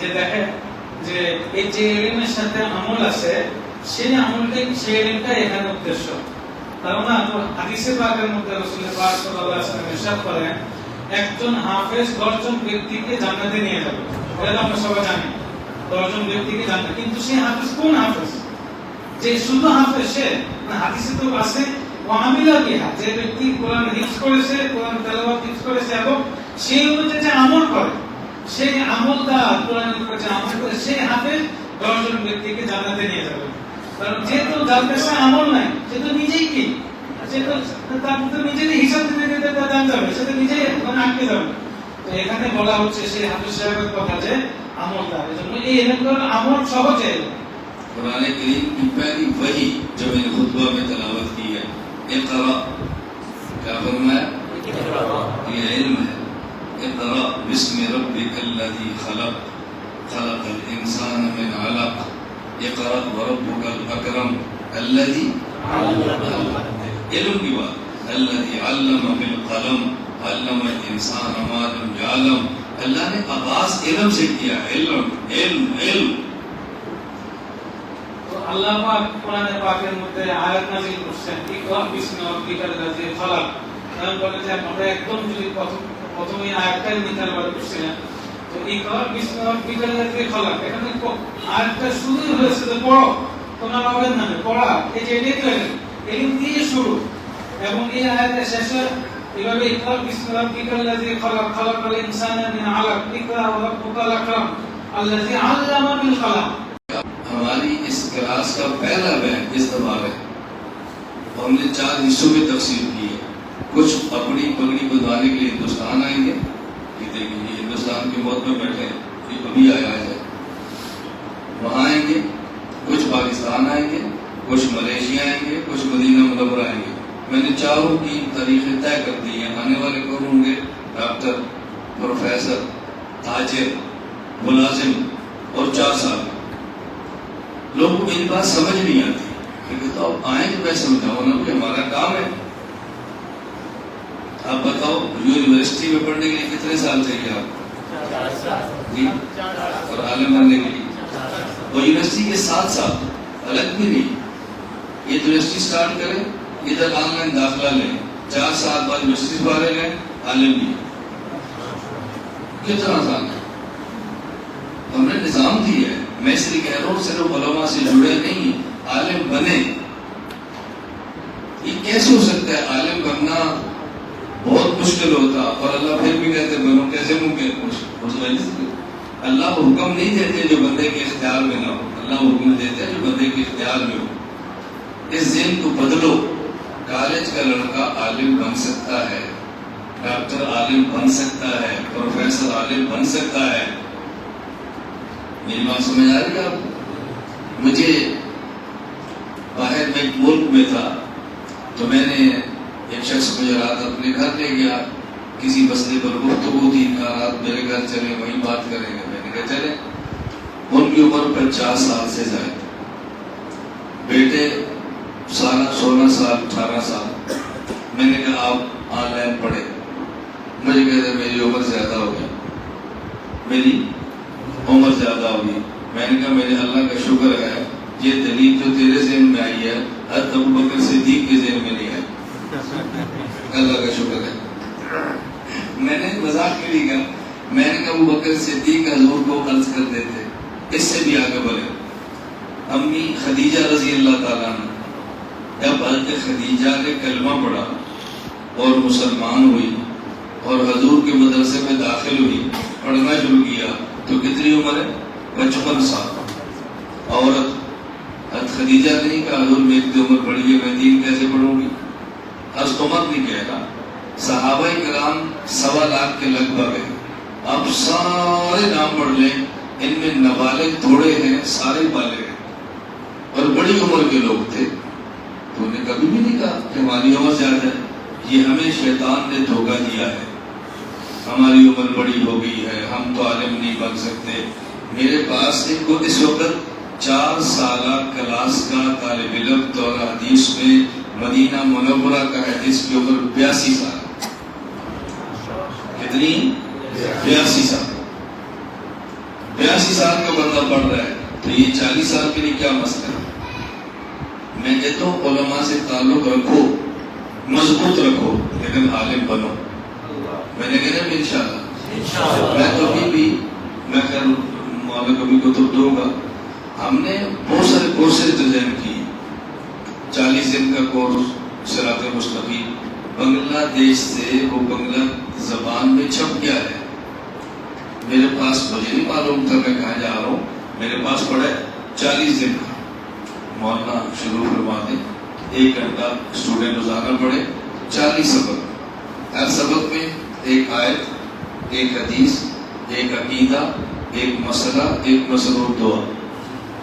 যে দেখেন যে এই যে ইলমের সাথে আমল আছে, সেই আমলটাই, সেই ইলমটাই এখানে উদ্দেশ্য। কারণ না তো হাদিসে পাকের মধ্যে রাসূল পাক সাল্লাল্লাহু আলাইহি ওয়াসাল্লাম ইরশাদ করেন, একজন হাফেজ 10 জন ব্যক্তিকে জান্নাতে নিয়ে যাবে। এটা আমরা সবাই জানি, 10 জন ব্যক্তিকে জান্নাত। কিন্তু সেই হাফেজ কোন হাফেজ? যে শুধু হাফেজ সে না, হাদিসে তো আছে ওয়ামিলা বিহা, যে ব্যক্তি কোরআন হিফজ করেছে, কোরআন তেলাওয়াত হিফজ করেছে এবং সেই অনুযায়ী যে আমল করে, সেই আমলটা কোরআনের উপর যে আমল করে, সেই হাফেজ 10 জন ব্যক্তিকে জান্নাতে নিয়ে যাবে। কারণ যেহেতু যার কাছে আমল নাই, সে তো নিজেই কি, সে তো তার তো নিজেরই হিসাব দিতে দিতে জান যাবে, সে তো নিজেই ওখানে আটকে যাবে। তো এখানে বলা হচ্ছে সেই হাফেজ সাহেবের কথা যে আমলদার। এজন্য এই ইলমগুলোর আমল সহজে, قرآن کریم کی پہلی وحی جو میں نے خطبہ میں تلاوت کی ہے، اقرا، کیا فرمایا؟ یہ علم ہے. اقرا بسم ربک الذی خلق خلق الانسان من علق اقرا وربک الاکرم الذی علم کی بات، الذی علم بالقلم علم الانسان ما لم یعلم. اللہ نے آغاز علم سے کیا، علم علم علم. তো আল্লাহ পাক কোরআনে পাকের মধ্যে আয়াত নাযিল করছেন, ইকরা বিসমি রাব্বিকাল্লাযী খালাক। কারণ বলে যে আমরা একদম যদি প্রথমে আয়াতটাই নিতে পারি বুঝছিলেন, তো ইকরা বিসমি রাব্বিকাল্লাযী খালাক, এখানে আয়াতটা শুরু হয়েছে যে পড়ো, তোমার রবের নামে পড়া, এই যে এটাই তো এলিম দিয়ে শুরু, এবং এই আয়াতের শেষে এভাবে ইকরা বিসমি রাব্বিকাল্লাযী খালাক খালাকাল ইনসানা মিন আলাক ইকরা ওয়া রাব্বুকাল আকরাম আল্লাযী আল্লামা বিল কলম. ہماری اس کلاس کا پہلا بیچ اس دفعہ ہے. ہم نے 4 حصوں میں تقسیم کی ہے. کچھ اپنی پگڑی بدھوانے کے لیے ہندوستان آئیں گے، یہ دیکھیں یہ ہندوستان کے موت میں بیٹھے ہیں، یہ ابھی آیا ہے، وہاں آئیں گے. کچھ پاکستان آئیں گے، کچھ ملیشیا آئیں گے، کچھ مدینہ منورہ آئیں گے. میں نے چاروں کی تاریخیں طے کر دی ہیں. آنے والے کون ہوں گے؟ ڈاکٹر، پروفیسر، تاجر، ملازم اور 4 سال. لوگوں کو میری بات سمجھ نہیں آتی، لیکن تو اب آئیں کہ میں سمجھاؤں نا کہ ہمارا کام ہے. آپ بتاؤ یونیورسٹی میں پڑھنے کے لیے کتنے سال چاہیے آپ جی؟ اور عالم بننے کے لیے اور یونیورسٹی کے 7 سال الگ بھی نہیں. یہ یونیورسٹی سٹارٹ کریں، ادھر آن لائن داخلہ لیں، 4 سال بعد یونیورسٹی سے باہر گئے، عالم بھی. کتنا آسان ہے، ہم نے نظام دیا ہے. میں اس لیے کہہ رہا ہوں صرف علماء سے جڑے نہیں، عالم بنے. یہ کیسے ہو سکتا ہے؟ عالم بننا بہت مشکل ہوتا، اور اللہ پھر بھی کہتے بنو. کیسے ممکن؟ اللہ حکم نہیں دیتے جو بندے کے اختیار میں نہ ہو، اللہ حکم دیتے جو بندے کے اختیار میں ہو. اس ذہن کو بدلو. کالج کا لڑکا عالم بن سکتا ہے، ڈاکٹر عالم بن سکتا ہے، پروفیسر عالم بن سکتا ہے. میری بات سمجھ آ رہی ہے آپ؟ مجھے باہر میں ایک ملک میں تھا، تو میں نے ایک شخص مجھے رات اپنے گھر لے گیا. کسی مسئلے پر گفتگو تھی، کہا رات میرے گھر چلے، وہیں بات کریں گے. میں نے کہا چلے. ان کی عمر 50 سال سے زائد، بیٹے 16 سال 18 سال. میں نے کہا آپ آن لائن پڑھے. مجھے کہتے میری عمر زیادہ ہو گئی، میری عمر زیادہ ہوگی. میں نے کہا میرے اللہ کا شکر ہے یہ دلیل جو تیرے ذہن میں آئی ہے حضرت ابوبکر صدیق کے ذہن میں نہیں آئی. اللہ کا شکر ہے. میں نے مذاق کے لیے کہا، میں نے کہا ابوبکر صدیق حضور کو عرض کر دیتے اس سے بھی آگے بڑھے. امی خدیجہ رضی اللہ تعالیٰ عنہ، جب حضرت خدیجہ نے کلمہ پڑھا اور مسلمان ہوئی اور حضور کے مدرسے میں داخل ہوئی، پڑھنا شروع کیا، تو کتنی عمر ہے؟ 55 سال. عورت حضرت خدیجہ نے نہیں کہا حضور میری تو عمر بڑی ہے، میں دین کیسے پڑھوں گی؟ حضرت عمر نہیں کہہ رہا. صحابہ کرام 1.25 لاکھ کے لگ بھگ ہے. آپ سارے نام پڑھ لیں، ان میں نابالغ تھوڑے ہیں، سارے بالغ ہیں اور بڑی عمر کے لوگ تھے. تو انہیں کبھی بھی نہیں کہا کہ ہماری عمر زیادہ ہے. یہ ہمیں شیطان نے دھوکہ دیا ہے، ہماری عمر بڑی ہو گئی ہے، ہم تو عالم نہیں بن سکتے. میرے پاس ایک اس وقت 4 سالہ کلاس کا طالب علم دورہ حدیث میں مدینہ منورہ کا ہے، جس کی عمر 82 سال. کتنی؟ 82 سال. 82 سال کا بندہ پڑھ رہا ہے، تو یہ 40 سال کے لیے کیا مسئلہ ہے؟ میں کہتا ہوں علماء سے تعلق رکھو، مضبوط رکھو، لیکن عالم بنو. میں نے کہا کہ انشاءاللہ میں تو ابھی بھی میں خیر مولا کبھی کو تو دوں گا. ہم نے بہت سارے کورسز ڈیزائن کی، 40 دن کا کورس صراط مستقیم بنگلہ دیش سے، وہ بنگلہ زبان میں چھپ گیا ہے. میرے پاس مجھے نہیں معلوم تھا میں کہاں جا رہا ہوں. میرے پاس پڑا ہے 40 دن کا. مولانا شروع فرما دیں، 1 گھنٹہ اسٹوڈنٹ روزانہ پڑھے، 40 سبق. ہر سبق میں 1 آیت، 1 حدیث، 1 عقیدہ، 1 مسئلہ، 1 مسئلہ اور دعا.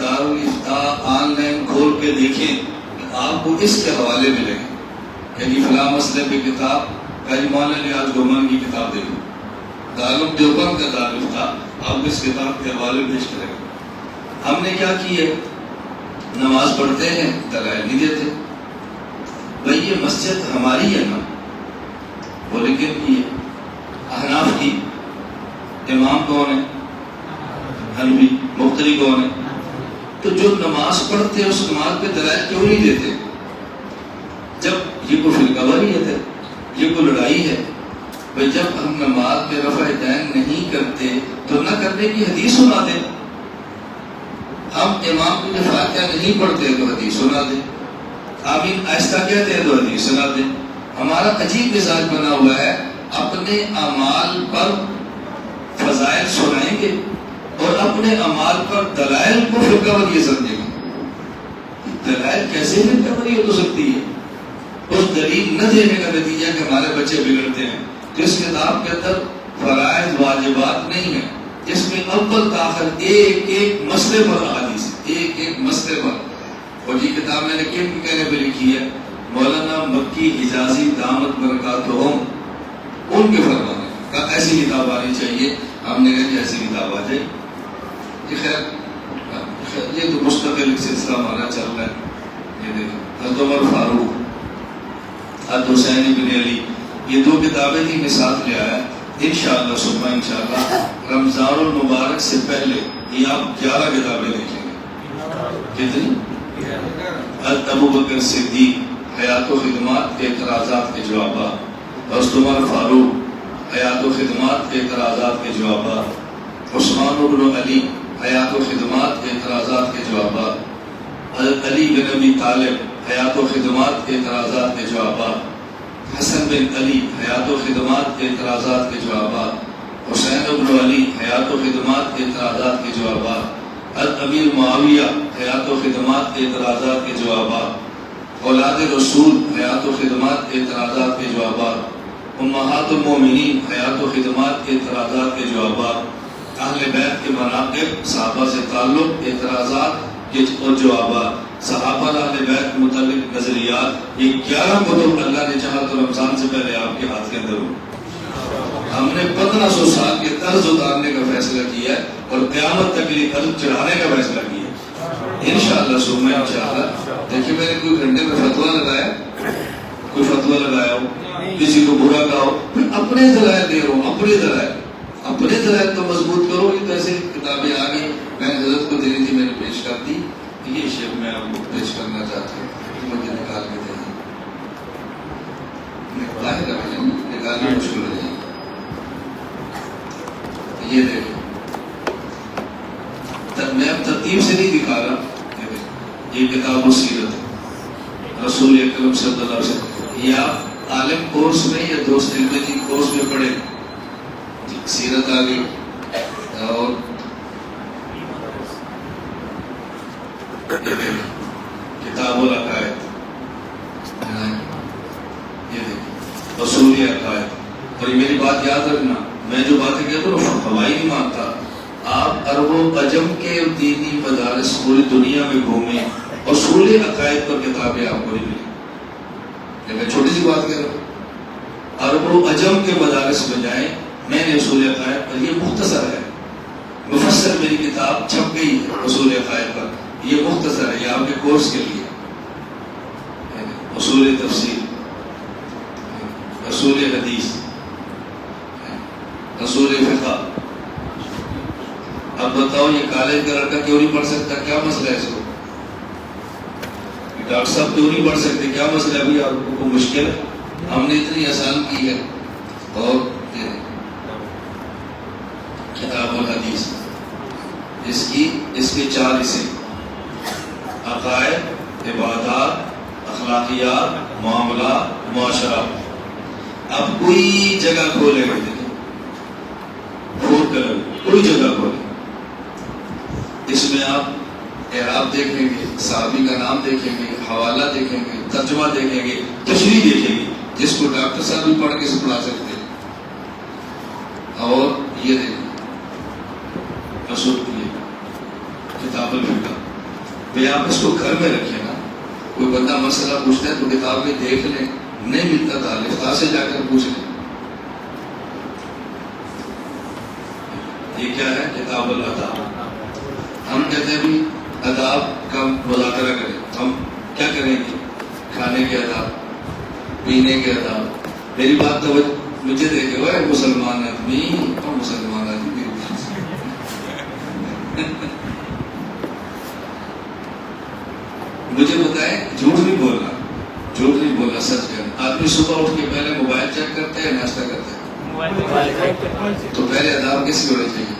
دارالفتاء آن لائن کھول کے دیکھیں، آپ کو اس کے حوالے ملیں گے کہ فلاں مسئلے پہ کتاب کاجی مولانا نیاز گمان کی کتاب دیکھو، دارالعلوم دیوبند کا دارالفتاء آپ کو اس کتاب کے حوالے پیش کریں گے۔ ہم نے کیا کی ہے؟ نماز پڑھتے ہیں، دلائل نہیں دیتے۔ بھئی یہ مسجد ہماری ہے نا، وہ لیکن یہ احناف کی امام کون ہے؟ حنفی۔ مفتری کون ہے؟ تو جو نماز پڑھتے ہیں اس نماز پہ دلائل کیوں نہیں دیتے؟ جب یہ کوئی فرقہ واریت ہے، یہ کوئی لڑائی ہے، بھئی جب ہم نماز میں رفع دین نہیں کرتے تو نہ کرنے کی حدیث سنا دیں۔ ہم امام کی فاتحہ نہیں پڑھتے تو حدیث سنا دیں، آمین آہستہ کہتے ہیں تو حدیث سنا دیں۔ ہمارا عجیب مزاج بنا ہوا ہے، اپنے اعمال پر فضائل سنائیں گے اور اپنے اعمال پر دلائل کو فرقہ واریت سمجھیں گے۔ دلائل کیسے فرقہ واریت ہو سکتی ہے؟ اس دلیل نہ دینے کا نتیجہ کہ ہمارے بچے بگڑتے ہیں۔ جس کتاب کے اندر فرائض واجبات نہیں ہیں، جس میں اول تاخر ایک ایک مسئلے پر احادیث، ایک ایک مسئلے پر، اور یہ کتاب میں نے کن کے کہنے پہ لکھی ہے؟ مولانا مکی حجازی دامت برکاتہم، ان کے فرمانے کا ایسی کتاب آنی چاہیے۔ ہم نے کہا ایسی کتاب آ جائے۔ خیر یہ تو مستقل سلسلہ ہمارا چل رہا ہے۔ یہ دیکھیں حضرت عمر فاروق، حضرت حسین بن علی، یہ دو کتابیں تھی، میں ساتھ لے آیا۔ انشاءاللہ صبح انشاءاللہ رمضان المبارک سے پہلے یہ آپ 11 کتابیں دیکھیں گے۔ کتنی؟ حضرت ابو بکر صدیق حیات و خدمات کے اعتراضات کے جوابات، حضرت عمر فاروق حیات و خدمات کے اعتراضات کے جوابات، عثمان بن علی حیات و خدمات کے اعتراضات کے جوابات، حضرت علی بن ابی طالب حیات و خدمات کے اعتراضات کے جوابات، حسن بن علی حیات و خدمات کے اعتراضات کے جوابات، حسین بن علی حیات و خدمات کے اعتراضات کے جوابات، حضرت امیر معاویہ حیات و خدمات کے اعتراضات کے جوابات، اولاد رسول حیات و خدمات کے اعتراضات کے جوابات، امہات المومنین حیات و خدمات کے اعتراضات کے جوابات، اہل بیت کے مناقب، صحابہ سے تعلق، اعتراضات اور جوابات، صحابہ اہل بیت کے متعلق نظریات، یہ 11 کتب اللہ نے چاہا تو رمضان سے پہلے آپ کے ہاتھ کے اندر ہو۔ ہم نے 1500 سال کے قرض اتارنے کا فیصلہ کیا ہے اور قیامت تک لیے قرض چڑھانے کا فیصلہ کیا ہے انشاءاللہ سمیں انشاءاللہ۔ دیکھیں میں نے کوئی گھنٹے میں فتویٰ لگایا، کوئی فتویٰ لگایا ہو، کسی کو برا کہا ہو، اپنے دلائل دے رہا ہوں، اپنے دلائل تو مضبوط کرو۔ یہ تو ایسے کتابیں آ گئی، میں نے حضرت کو دینی تھی، میں نے پیش کر دی۔ یہ شیخ میں آپ کو پیش کرنا چاہتا ہوں، مجھے نکال کے دیں، نکالنا مشکل ہو جائے گا۔ یہ دیکھیں، میں اب ترتیب سے نہیں دکھا رہا، یہ کتاب و سیرت رسول اکرم صلی اللہ علیہ وسلم، یہ آپ عالم کورس میں یا دوست علم کی کورس میں پڑھیں، سیرت آ گئی اور کتاب العقائد، یہ دیکھیں اصول عقائد۔ اور یہ میری بات یاد رکھنا، میں جو باتیں کہتا ہوں ہوائی نہیں مانتا۔ آپ عرب و عجم کے دینی مدارس پوری دنیا میں گھومیں، اصول عقائد پر کتابیں آپ کو نہیں ملیں۔ میں چھوٹی سی بات کہہ رہا ہوں، عرب و عجم کے مدارس میں جائیں، میں نے اصول عقائد پر، یہ مختصر ہے، مفصل میری کتاب چھپ گئی ہے اصول عقائد پر، یہ مختصر ہے، یہ آپ کے کورس کے لیے۔ اصول تفسیر، اصول حدیث، اصول فقہ۔ اب بتاؤ یہ کالج کا لڑکا کیوں نہیں پڑھ سکتا؟ کیا مسئلہ ہے اس کو؟ ڈاکٹر صاحب کیوں نہیں پڑھ سکتے؟ کیا مسئلہ ہے؟ ابھی آپ کو مشکل ہے، ہم نے اتنی آسان کی ہے۔ اور کتاب الحدیث، اس کے 4 حصے، عقائد، عبادات، اخلاقیات، معاملات، معاشرہ۔ اب کوئی جگہ کھولے گا، کوئی جگہ کھولے، اس میں آپ اعراب دیکھیں گے، صحابی کا نام دیکھیں گے، حوالہ دیکھیں گے، ترجمہ دیکھیں گے، تشریح دیکھیں گے، جس کو ڈاکٹر صاحب بھی پڑھ کے پڑھا سکتے ہیں۔ اور یہ دیکھیں رسول کی کتاب الفقہ، بھئی آپ اس کو گھر میں رکھیں نا. کوئی بندہ مسئلہ پوچھتا ہے تو کتاب میں دیکھ لیں, نہیں ملتا تھا لفتا سے جا کر پوچھ لیں. یہ کیا ہے؟ کتاب الاداب. ہم کہتے ہیں بھی آداب کا مذاکرہ کریں. ہم کیا کریں گے؟ کھانے کے آداب, پینے کے آداب. میری بات توجہ مجھے دیکھے ہوئے مسلمان آدمی اور مسلمان آدمی میری بات مجھے بتائیں, جھوٹ نہیں بولنا, جھوٹ نہیں بولنا, سچ کرنا. آدمی صبح اٹھ کے پہلے موبائل چیک کرتے ہیں, ناشتہ کرتے ہیں, تو پہلے آداب کس کے ہونے چاہیے؟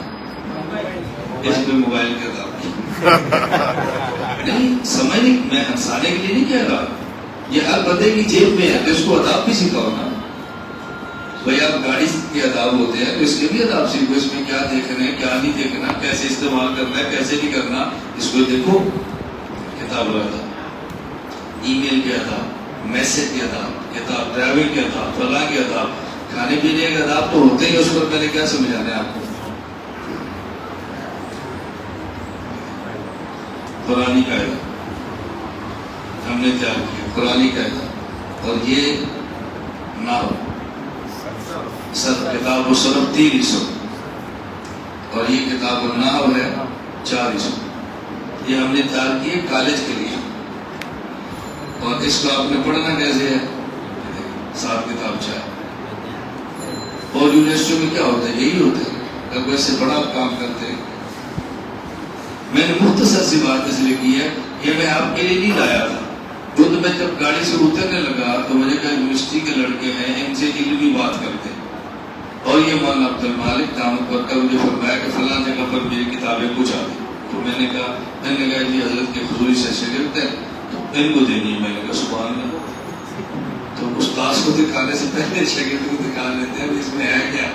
اس میں موبائل کے آداب نہیں سمجھ نہیں, میں ہنسانے کے لیے نہیں کہہ رہا, یہ ہر بندے کی جیب میں ہے, تو اس کو آداب بھی سکھاؤ نا. بھائی آپ گاڑی کے آداب ہوتے ہیں تو اس کے بھی آداب سیکھو, اس میں کیا دیکھنا ہے کیا نہیں دیکھنا, کیسے استعمال کرنا ہے کیسے نہیں کرنا, اس کو دیکھو. کتاب الاداب. ای میل کے آداب, میسج کے آداب, کتاب ڈرائیونگ کے آداب, فلاں کے آداب, کھانے پینے کے آداب تو ہوتے ہی. اس پر میں نے کیا سمجھانا ہے آپ کو؟ قرآنی قاعدہ ہم نے تیار کیا, قرآنی قاعدہ. اور یہ ناو کتاب و صرف 3 حصوں, اور یہ کتاب النحو ہے 4 حصوں. یہ ہم نے تیار کی کالج کے لیے, اور اس کو آپ نے پڑھنا کیسے ہے؟ 7 کتاب چاہے. اور یونیورسٹیوں میں کیا ہوتا ہے؟ یہی ہوتا ہے. اگر ویسے بڑا آپ کام کرتے ہیں. میں نے مختصر سی بات اس لیے کی ہے, یہ میں آپ کے لیے نہیں لایا تھا. خود میں جب گاڑی سے اترنے لگا تو مجھے کہا یونیورسٹی کے لڑکے ہیں, ان سے علمی بات کرتے ہیں. اور یہ مولانا عبد المالک دامت برکاتہ مجھے فرمایا کہ فلاں جگہ پر میری کتابیں کچھ آ گئی. تو میں نے کہا جی حضرت کے حضوری سے شاگرد ہیں تو ان کو دینی ہے. میں نے کہا سبحان اللہ. تو استاذ کو دکھانے سے پہلے شاگرد کو دکھا لیتے ہیں, اس میں ہے کیا.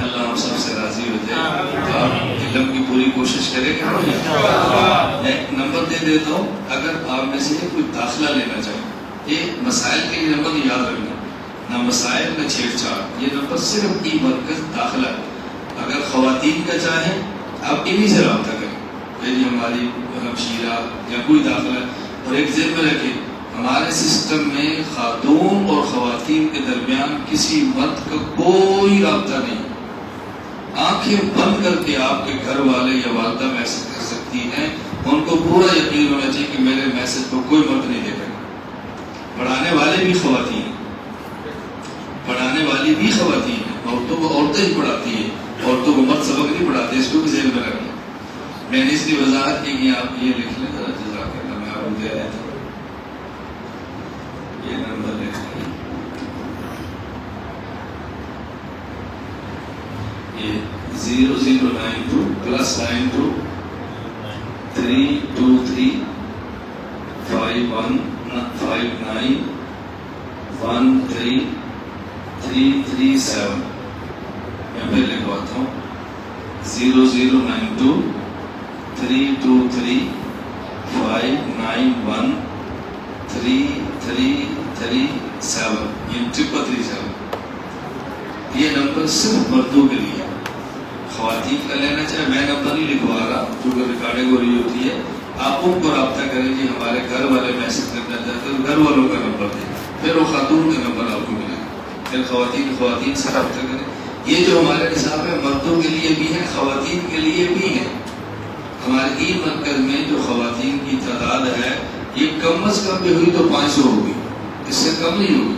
اللہ ہم سب سے راضی ہو جائے. تو آپ علم کی پوری کوشش کریں گے. ایک نمبر دے دیتا ہوں, اگر آپ میں سے کوئی داخلہ لینا چاہے, یہ مسائل کے لیے نمبر یاد رکھنا, نہ مسائل نہ چھیڑ چھاڑ. یہ نمبر صرف ای مرکز داخلہ ہے. اگر خواتین کا چاہیں آپ انہی سے رابطہ کریں, یعنی ہماری ہمشیرہ یا کوئی داخلہ. اور ایک ذہن میں رکھیں, ہمارے سسٹم میں خاتون اور خواتین کے درمیان کسی مرد کا کوئی رابطہ نہیں. آنکھیں بند کر کے آپ کے گھر والے یا والدہ میسج کر سکتی ہیں. ان کو پورا یقین ہونا چاہیے کہ میرے میسج کو کوئی مرد نہیں دیکھے گا. پڑھانے والے بھی خواتین ہیں, پڑھانے والی بھی خواتین ہیں. عورتوں کو عورتیں ہی پڑھاتی ہیں, عورتوں کو مرد سبق نہیں پڑھاتے. اس کو بھی ذہن میں رکھیں. میں نے اس کی وضاحت کی کہ آپ یہ لکھ لیں ذرا, جزاک اللہ. میں آپ کو دے رہا تھا یہ نمبر لکھ لیں. یہ 0092 +92 323 5159 13 337. میں پھر لکھواتا ہوں 0092 323 591 3337. یہ 337. یہ نمبر صرف مردوں کے لیے. خواتین کا لینا چاہے میں نمبر نہیں لکھوا رہا کیونکہ ریکارڈنگ ہو رہی ہوتی ہے. آپ ان کو رابطہ کریں جی ہمارے گھر والے میسج کرنا چاہتے ہیں, گھر والوں کا نمبر دیں, پھر وہ خاتون کا نمبر آپ کو ملے گا. پھر خواتین سے رابطہ کریں. یہ جو ہمارے نصاب ہے مردوں کے لیے بھی ہے, خواتین کے لیے بھی ہے. ہمارے ای مرکز میں جو خواتین کی تعداد ہے یہ کم از کم بھی ہوئی تو 500 ہوگی, اس سے کم نہیں ہوگی.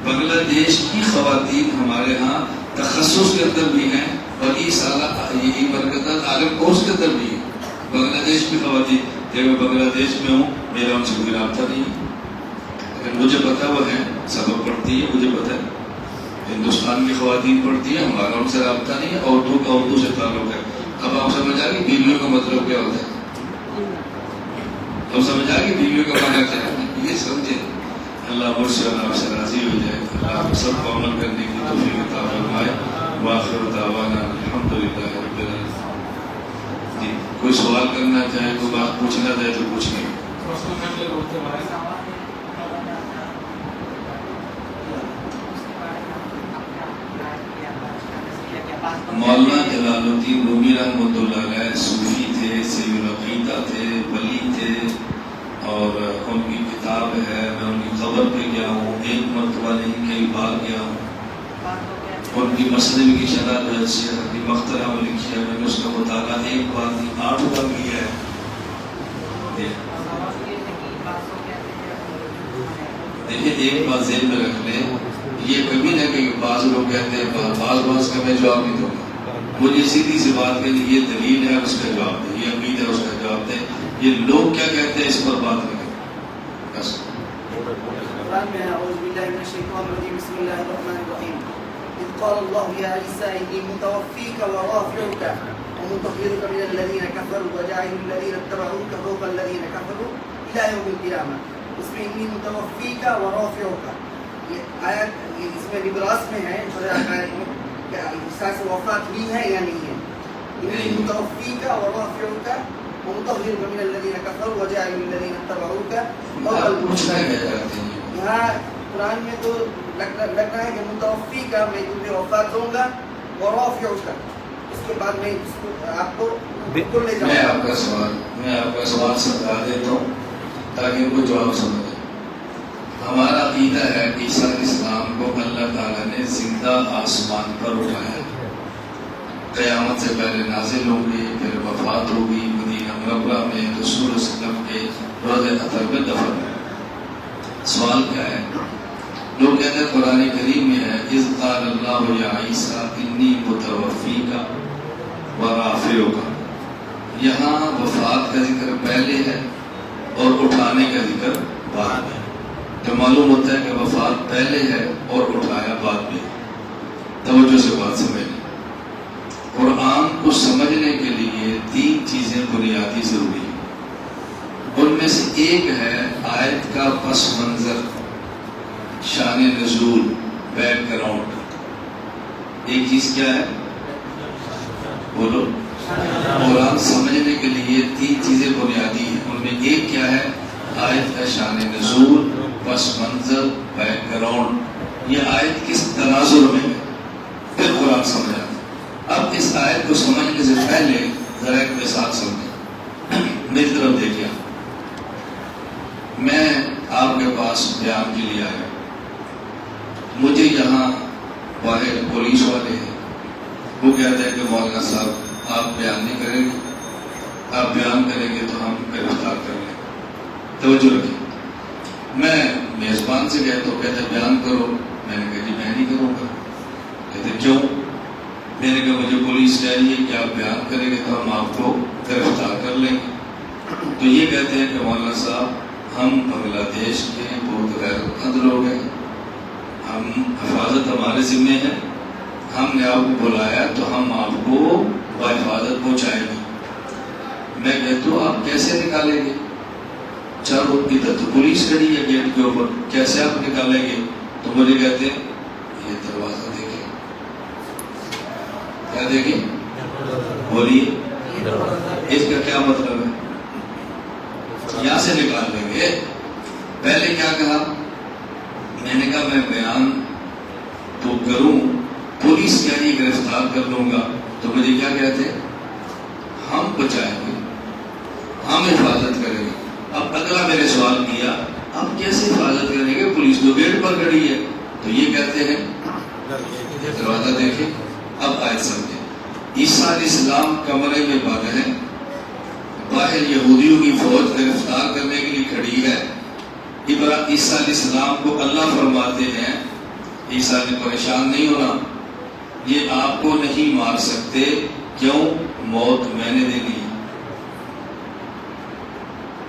بنگلہ دیش کی خواتین ہمارے ہاں تخصص کے اندر بھی ہیں, اور یہ سالہ یہ مرکز عالم کورس کے اندر بھی ہے. بنگلہ دیش کی خواتین, جب میں بنگلہ دیش میں ہوں میرا ان سے کوئی رابطہ نہیں ہے, لیکن مجھے پتا وہ ہے سبق پڑھتی ہے, مجھے پتا ہے. ہندوستان کی خواتین پڑھتی ہے, ہمارا ان سے رابطہ نہیں ہے. اردو کا اردو سے تعلق ہے. اب آپ سمجھ آ گئی بیویوں کا مطلب کیا ہوتا ہے, اب سمجھ آ گئی بیویوں کا معنی کیا ہے. یہ سمجھے. اللہ مجھ سے اور آپ سے راضی ہو جائے. اللہ آپ سب کو عمل کرنے کی توفیق عطا فرمائے. وآخر دعوانا الحمدللہ رب العالمین. جی کوئی سوال کرنا چاہے, کوئی بات پوچھنا چاہے تو پوچھ لیں. مولانا جلال الدین رومی رحمۃ اللہ علیہ صوفی تھے، سید العقیدہ تھے، ولی تھے، اور ان کی کتاب ہے، میں ان کی قبر پہ گیا ہوں، ایک مرتبہ نہیں کئی بار گیا ہوں. ان کی مسلم کی شرح جو ہے سیاحتی مخترہ میں لکھی ہے، میں نے اس کا مطالعہ ایک بار نہیں 8 بار کیا ہے. دیکھیں ایک بات ذہن میں رکھ لیں، یہ کبھی نہ کہ بعض لوگ کہتے ہیں بعض کا میں جواب نہیں دوں گا. مجھے سیدھی سی بات کہ یہ دلیل ہے اس کا جواب دے، یہ عقیدہ ہے اس کا جواب دے. یہ لوگ کیا کہتے ہیں اس پر بات نہیں کریں بس. قرآن میں اعوذ باللہ من الشیطان الرجیم بسم اللہ الرحمن الرحیم اذ قال اللہ یا عیسیٰ انی متوفیک ورافعک ومطہرک من الذین کفروا وجاعل الذین اتبعوک فوق الذین کفروا الی یوم القیامہ. اس میں انی متوفیک ورافعک یہ آیت اس میں ابراس میں ہے، کیا عیسیٰ سے وفات ہوئی ہے یا نہیں ہے؟ انی متوفیک ورافعک ومطہرک من الذین کفروا وجاعل الذین اتبعوک فوق الذین. یہاں قرآن میں تو لگ رہا ہے کہ متوفی کا میں تمہیں وفات دوں گا اور رافعک کا، اس کے بعد میں اس کو آپ کو بالکل لے جاؤں گا. میں آپ کا سوال سمجھا دیتا ہوں تاکہ ان کو جواب سمجھے. ہمارا عقیدہ ہے کہ عیسیٰ علیہ السلام کو اللہ تعالیٰ نے زندہ آسمان پر اٹھایا، قیامت سے پہلے نازل ہوں گے، پھر وفات ہوگی مدینہ منورہ میں رسول اللہ صلی اللہ علیہ وسلم کے روضہ اطہر میں دفن. سوال کیا ہے؟ لوگ کہتے ہیں قرآن کریم میں ہے اذ قال اللہ یا عیسیٰ انی متوفیک ورافعک. یہاں وفات کا ذکر پہلے ہے اور اٹھانے کا ذکر بعد میں، تو معلوم ہوتا ہے کہ وفات پہلے ہے اور اٹھایا بعد میں. توجہ سے بات سمجھیں. قرآن کو سمجھنے کے لیے 3 چیزیں بنیادی ضروری ہیں. ان میں سے ایک ہے آیت کا پس منظر، شان نزول، بیک گراؤنڈ. ایک چیز کیا ہے بولو؟ قرآن سمجھنے کے لیے 3 چیزیں بنیادی ہیں. ان میں ایک کیا ہے؟ آیت کا شان نزول، پس منظر، بیک گراؤنڈ. یہ آیت کس تناظر میں ہے پھر قرآن سمجھا. اب اس آیت کو سمجھنے سے پہلے ذرا ایک مثال سمجھیں. میری طرف دیکھیے، میں آپ کے پاس بیان کے لیے آیا. مجھے یہاں باہر پولیس والے ہیں، وہ کہتے ہیں کہ مولانا صاحب آپ بیان نہیں کریں گے، آپ بیان کریں گے تو ہم گرفتار کر لیں. توجہ رکھیں. میں میزبان سے گیا تو کہتے بیان کرو. میں نے کہا جی میں نہیں کروں گا. کہتے کیوں؟ میں نے کہا مجھے پولیس چاہیے کہ آپ بیان کریں گے تو ہم آپ کو گرفتار کر لیں گے. تو یہ کہتے ہیں کہ مولانا صاحب ہم بنگلہ دیش کے بہت غیرت مند لوگ ہیں، ہم حفاظت ہمارے ذمے ہے، ہم نے آپ کو بلایا تو ہم آپ کو بحفاظت پہنچائیں گے. میں کہتا ہوں آپ کیسے نکالیں گے؟ چاروں ادھر تو پولیس کھڑی ہے گیٹ کے اوپر، کیسے آپ نکالیں گے؟ تو مجھے کہتے ہیں یہ دروازہ دیکھیں. کیا دیکھیں؟ بولیے اس کا کیا مطلب ہے؟ یہاں سے نکال لیں گے. پہلے کیا کہا؟ میں نے کہا میں بیان تو کروں، پولیس کیا یہ گرفتار کر لوں گا. تو مجھے کیا کہتے ہیں؟ ہم بچائیں گے، ہم حفاظت کریں گے. اب اگلا میں نے سوال کیا اب کیسے حفاظت کریں گے؟ پولیس تو گیٹ پر کھڑی ہے. تو یہ کہتے ہیں دروازہ دیکھیں. اب آیت سمجھیں. عیسیٰ علیہ السلام کمرے میں بند ہیں، باہر یہودیوں کی فوج گرفتار کرنے کے لیے کھڑی ہے. عیسیٰ علیہ السلام کو اللہ فرماتے ہیں عیسیٰ نے پریشان نہیں ہونا، یہ آپ کو نہیں مار سکتے. کیوں؟ موت میں نے دینی ہے.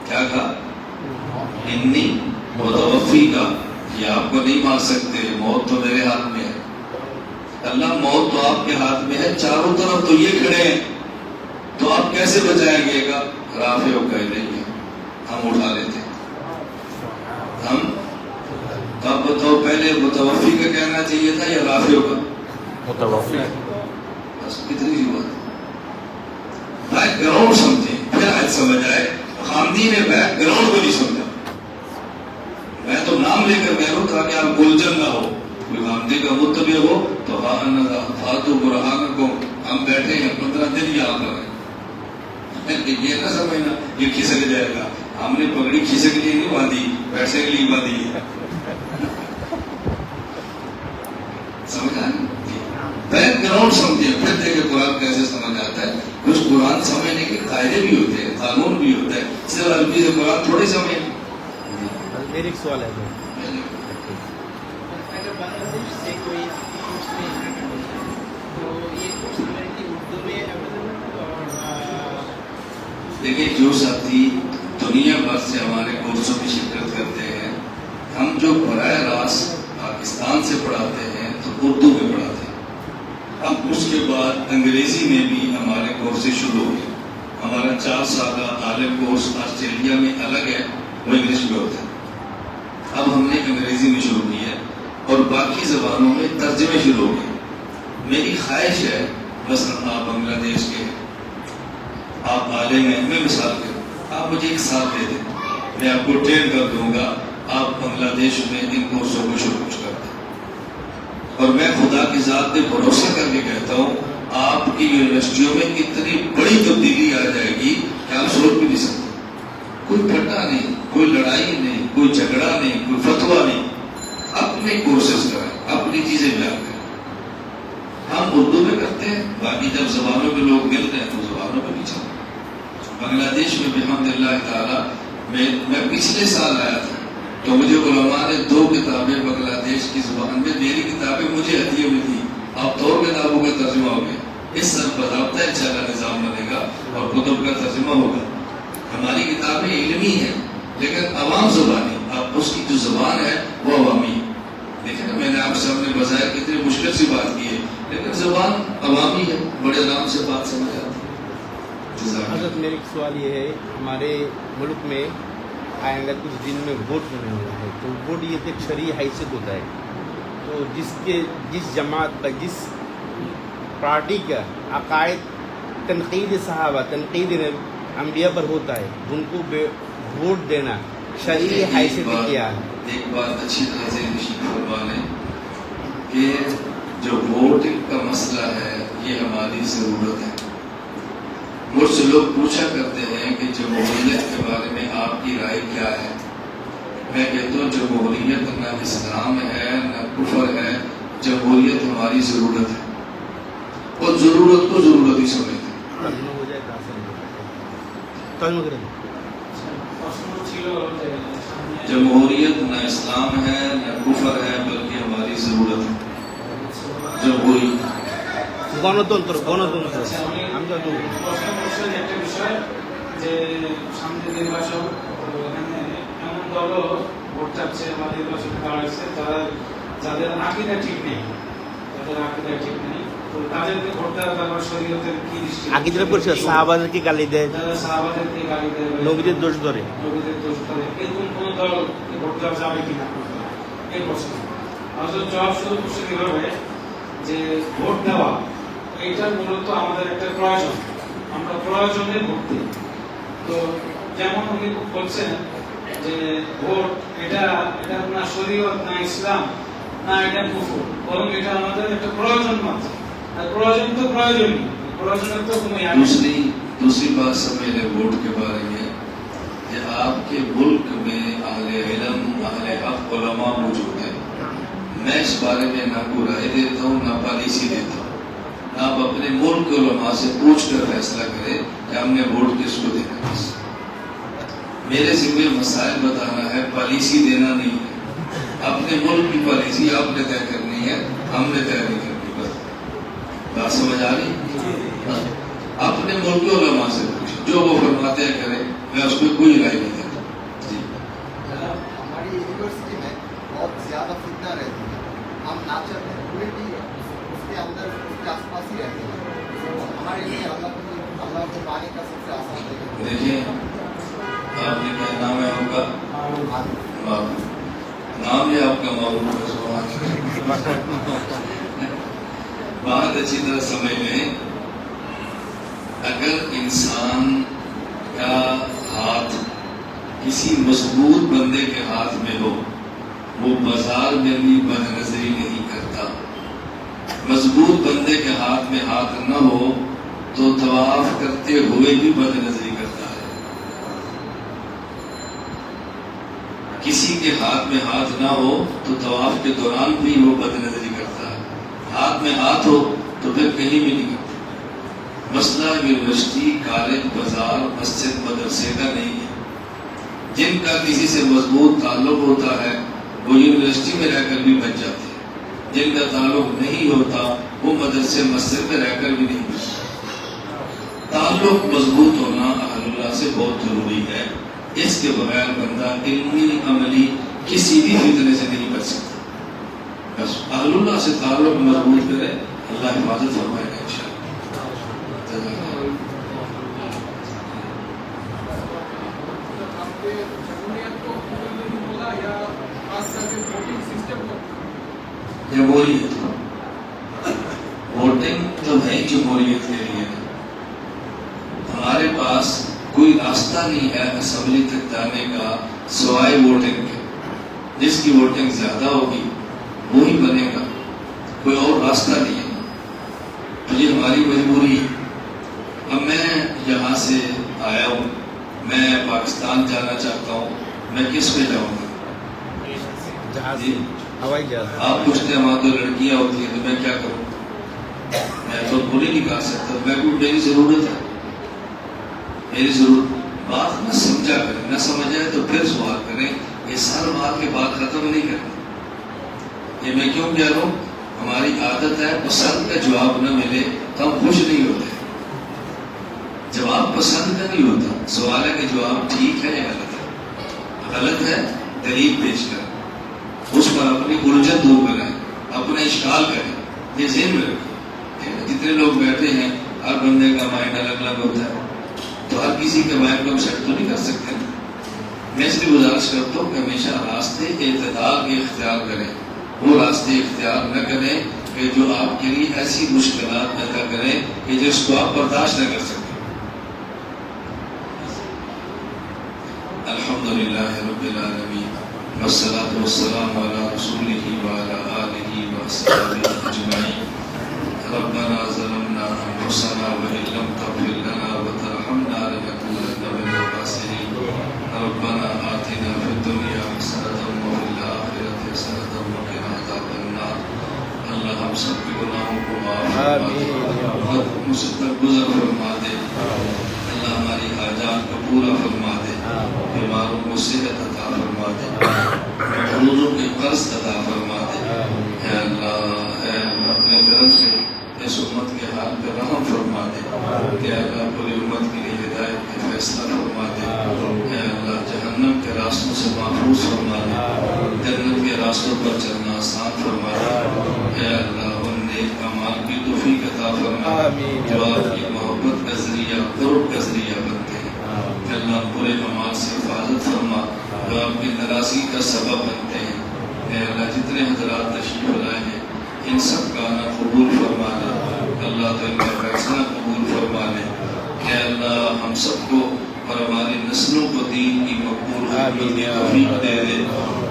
کیا کہا؟ انی متوفی کا، یہ آپ کو نہیں مار سکتے، موت تو میرے ہاتھ میں ہے. اللہ موت تو آپ کے ہاتھ میں ہے، چاروں طرف تو یہ کھڑے ہیں، تو آپ کیسے بچائیں گے گا؟ رافع ہو گئے نہیں ہے، ہم اٹھا لیتے. ہم اب بتاؤ پہلے متوفی کا کہنا چاہیے تھا یا رافع کا؟ متوفی. بس کتنی سی بات. بیک گراؤنڈ سمجھیں پھر آیت سمجھ آئے. خامدی نے بیک گراؤنڈ کو نہیں سمجھا. میں تو نام لے کر کہہ رہا ہوں تاکہ آپ گلجن نہ ہو. کوئی حامدے کا متبع ہو تو فاتو برہانکم، ہم بیٹھے ہیں 15 دن یہاں پر ہیں، یہ نہ سمجھنا یہ کھسک جائے گا، ہم نے پگڑی کھسک لیے نہیں باندھی، پیسے کے لیے باندھی ہے، سمجھا نہیں؟ بیک گراؤنڈ سمجھے، پھر دیکھیں قرآن کیسے سمجھ آتا ہے. اس قرآن سمجھنے کے قاعدے بھی ہوتے ہیں، قانون بھی ہوتا ہے، صرف عربی سے قرآن تھوڑی سمجھیں. میرا ایک سوال ہے اگر بنگلہ دیش سے کوئی کورس میں یہاں کا ہے تو یہ کورس ہماری اردو میں اویلیبل اور دیکھیں جو ساتھی دنیا بھر سے ہمارے کورسوں میں شرکت کرتے ہیں، ہم جو براہ راست پاکستان سے پڑھاتے ہیں تو اردو میں پڑھاتے ہیں. اب اس کے بعد انگریزی میں بھی ہمارے کورسز شروع ہو گئے. ہمارا 4 سالہ عالم کورس آسٹریلیا میں الگ ہے، وہ انگلش میں ہوتا ہے. اب ہم نے انگریزی میں شروع کی ہے اور باقی زبانوں میں ترجمے شروع ہو گئے. میری خواہش ہے مثلا آپ بنگلہ دیش کے آپ عالم ہیں، میں مثال کروں، آپ مجھے 1 سال دے دیں، میں آپ کو ٹرین کر دوں گا، آپ بنگلہ دیش میں ان کورسوں کو شروع کر دیں. اور میں خدا کی ذات پہ بھروسہ کر کے کہتا ہوں آپ کی یونیورسٹیوں میں اتنی بڑی تبدیلی آ جائے گی کہ آپ سوچ بھی نہیں سکتے. کوئی پھٹا نہیں، کوئی لڑائی نہیں، کوئی جھگڑا نہیں، کوئی فتویٰ نہیں. اپنے کورسز کریں، اپنی چیزیں بیان کریں. ہم اردو میں کرتے ہیں، باقی جب زبانوں کے لوگ ملتے ہیں تو زبانوں میں بھی چلتے ہیں. بنگلہ دیش میں بحمداللہ تعالیٰ میں پچھلے سال آیا تھا تو مجھے علماء نے 2 کتابیں بنگلہ دیش کی زبان میں، میری کتابیں مجھے ہدیے میں تھی. اب 2 کتابوں کا ترجمہ ہو گیا. اس سال باضابطہ انشاءاللہ نظام بنے گا اور کتب کا ترجمہ ہوگا. ہماری کتابیں علمی ہیں لیکن عوام زبانی، اب اس کی جو زبان ہے وہ عوامی ہے. دیکھیں نا، میں نے آپ سامنے بظاہر کتنی مشکل سی بات کی ہے لیکن زبان عوامی ہے، بڑے آرام سے بات سمجھ آتی ہے. حضرت میرا ایک سوال یہ ہے، ہمارے ملک میں آئندہ کچھ دن میں ووٹ ہونے والا ہے، تو ووٹ یہ ایک شرعی حیثیت ہوتا ہے، تو جس جماعت کا، جس پارٹی کا عقائد تنقید صحابہ، تنقید انبیاء پر ہوتا ہے، ان کو ووٹ دینا شرعی حیثیت کیا ہے؟ ایک بات اچھی طرح سے نشین فرما لیں کہ جو ووٹنگ کا مسئلہ ہے یہ ہماری ضرورت ہے. مجھ سے لوگ پوچھا کرتے ہیں کہ جمہوریت کے بارے میں آپ کی رائے کیا ہے. میں کہتا ہوں جمہوریت نہ اسلام ہے نہ کفر ہے، جمہوریت ہماری ضرورت ہے اور ضرورت کو ضرورت ہی سمجھتے ہیں. ترجمہ ہو جائے کہاں سے ترجمہ کریں؟ جمہوریت نہ اسلام ہے نہ کفر ہے بلکہ ہماری ضرورت ہے. جمہوریت গণতন্ত্র আমি তো প্রশ্ন করছেন একটা বিষয় যে সামনে নির্বাচন, এখানে এমন দলও ভোট চাচ্ছে বা নির্বাচন করা হয়েছে যাদের আকীদা ঠিক নেই, তো তাদেরকে ভোট দেওয়ার ব্যাপারে শরীয়তের কি দৃষ্টি? আকীদার পরিচয় সাহাবাদেরকে গালি দেয়, যারা সাহাবাদেরকে গালি দেয়, নবীদের দোষ ধরে, এরকম কোন দল ভোট দেওয়া যাবে কিনা, এই প্রশ্ন। অথচ জবাব শুধু করছে কিভাবে যে ভোট দেওয়া এটা মূলত আমাদের একটা প্রয়োজন, আমরা প্রয়োজনে ভোট দিই। তো যেমন উনি বলছেন যে ভোট এটা না শরীয়ত না ইসলাম না এটা কুফর, বরং এটা আমাদের একটা প্রয়োজন মাত্র। আর প্রয়োজন তো প্রয়োজনই, প্রয়োজনের তো কোনো دوسری بات سمجھ لیں ووٹ کے بارے میں کہ آپ کے ملک میں اہل علم، اہل حق علماء موجود ہیں. میں اس بارے میں نہ کوئی رائے دیتا ہوں نہ پالیسی دیتا ہوں. آپ اپنے ملک کے علماء سے پوچھ کر فیصلہ کریں کہ ہم نے ووٹ کس کو دینا ہے. میرے ذمہ مسائل بتانا ہے، پالیسی دینا نہیں ہے. اپنے ملک کی پالیسی آپ نے طے کرنی ہے، ہم نے طے نہیں کرنی. بس بات سمجھ آ رہی؟ اپنے ملک کے علماء سے پوچھیں، جو وہ فرماتے ہیں کریں، میں اس پہ کوئی رائے نہیں دیتا. جی ہماری یونیورسٹی میں بہت زیادہ فتنہ رہتی ہے. ہم نہ چاہتے ہیں پورے بھی اس کے اندر اس کے آس پاس ہی رہتے ہیں. ہمارے لیے اللہ کو پانے کا سب سے آسان طریقہ. دیکھیں، آپ نے کیا نام ہے آپ کا؟ نام ہے آپ کا معلوم ہے. بات اچھی طرح سمجھ لیں، اگر انسان کا ہاتھ کسی مضبوط بندے کے ہاتھ میں ہو، وہ بازار میں بھی بد نظری نہیں مضبوط بندے کے ہاتھ میں ہاتھ نہ ہو تو طواف کرتے ہوئے بھی بد نظری کرتا ہے. کسی کے ہاتھ میں ہاتھ نہ ہو تو طواف کے دوران بھی وہ بد نظری کرتا ہے. ہاتھ میں ہاتھ ہو تو پھر کہیں بھی نہیں کرتا. مسئلہ یونیورسٹی، کالج، بازار، مسجد، مدرسے کا نہیں ہے. جن کا کسی سے مضبوط تعلق ہوتا ہے وہ یونیورسٹی میں رہ کر بھی بچ جاتے ہیں. جن کا تعلق نہیں ہوتا وہ مدرسے مسجد میں رہ کر بھی نہیں بچ. تعلق مضبوط ہونا اہل اللہ سے بہت ضروری ہے. اس کے بغیر بندہ علمی عملی کسی بھی فتنے سے نہیں بچ سکتا. بس اہل اللہ سے تعلق مضبوط کرے، اللہ حفاظت فرمائے گا انشاءاللہ. جمہوریت ووٹنگ تو ہے جمہوریت کے لیے. ہمارے پاس کوئی راستہ نہیں ہے اسمبلی تک جانے کا سوائے ووٹنگ کے. جس کی ووٹنگ زیادہ ہوگی وہی بنے گا، کوئی اور راستہ نہیں ہے. تو یہ ہماری مجبوری ہے. اب میں یہاں سے آیا ہوں، میں پاکستان جانا چاہتا ہوں، میں کس پہ جاؤں گا؟ جہاز، جی ہوائی جہاز. آپ پوچھتے ہیں وہاں تو لڑکیاں ہوتی ہیں تو میں کیا کروں؟ میں تو بولی نہیں کہہ سکتا. میں کو میری ضرورت ہے، میری ضرورت. بات نہ سمجھا کریں، نہ سمجھ آئے تو پھر سوال کریں. یہ سر بات کے بات ختم نہیں کریں. یہ میں کیوں کہہ رہا ہوں؟ ہماری عادت ہے پسند کا جواب نہ ملے تو ہم خوش نہیں ہوتے. جواب پسند کا نہیں ہوتا. سوال ہے کہ جواب ٹھیک ہے یا غلط ہے. غلط ہے دلیل پیش کریں، اس پر اپنی الجھن دور کریں، اپنا اشکال کریں. یہ ذہن میں رکھیں. جتنے لوگ بیٹھے ہیں ہر بندے کا مائنڈ الگ الگ ہوتا ہے، تو ہر کسی کے مائنڈ کو ہم سیٹ تو نہیں کر سکتے. میں اس لیے گزارش کرتا ہوں کہ ہمیشہ راستے اعتدال کے اختیار کریں. وہ راستے اختیار نہ کریں کہ جو آپ کے لیے ایسی مشکلات پیدا کریں کہ جس کو آپ برداشت نہ کر سکتے. الحمدللہ رب العالمین والصلاة والسلام علی رسولہ وعلی آلہ وصحبہ اجمعین. ربنا ظلمنا انفسنا وان لم تغفر لنا وترحمنا لنكونن من الخاسرین. ربنا آتنا فی الدنیا حسنۃ وفی الآخرۃ حسنۃ وقنا عذاب النار. اللہ ہم سب کے گناہوں کو معاف فرما دے، مجھ سے درگزر فرما دے. اللہ ہماری حاجات کو پورا فرما دے، بیماروں کو صحت عطا فرما دے، مقروضوں کے قرض عطا فرما دے. اے اللہ اپنے کرم سے اس امت کے حال پہ رحم فرما دے. کہ اللہ پوری امت کے لیے ہدایت کا فیصلہ فرما دے. اے اللہ جہنم کے راستوں سے محفوظ فرما دے، جنت کے راستوں پر چلنا آسان فرما دے. اے اللہ ان نیک اعمال کی توفیق عطا فرما جو آپ کی محبت کا ذریعہ، قرب کا ذریعہ بنتے ہیں. اللہ برے اعمال سے حفاظت فرما جو آپ کی ناراضگی کا سبب بنتے ہیں. اے اللہ جتنے حضرات تشریف لائے ہیں ان سب کا نہ قبول فرما لے. اللہ تو ان کا فیصلہ قبول فرما لے. اے اللہ ہم سب کو اور ہماری نسلوں کو دین کی مقبول خدمت کی توفیق دے دے.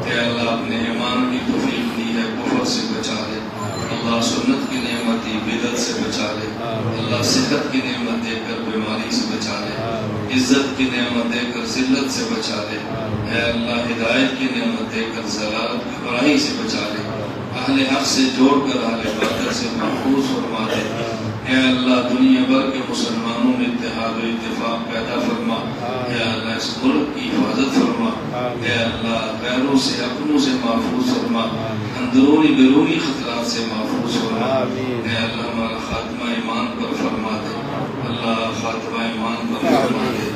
اے اللہ اپنے ایمان کی توفیق دی ہے، کفر سے بچا لے. اللہ سنت کی نعمت دی، بدعت سے بچا لے. اللہ صحت کی نعمت دے کر بیماری سے بچا لے. عزت کی نعمت دے کر ذلت سے بچا لے. اے اللہ ہدایت کی نعمت دے کر ضلالت گمراہی سے بچا لے. اہل حق سے جوڑ کر اہل باطل سے محفوظ فرما دے. اے اللہ دنیا بھر کے مسلمانوں میں اتحاد و اتفاق پیدا فرما. اے اللہ اس ملک کی حفاظت فرما. اے اللہ غیروں سے اپنوں سے محفوظ فرما، اندرونی بیرونی خطرات سے محفوظ فرما. اے اللہ ہمارا خاتمہ ایمان پر فرما دے. اللہ خاتمہ ایمان پر فرما دے.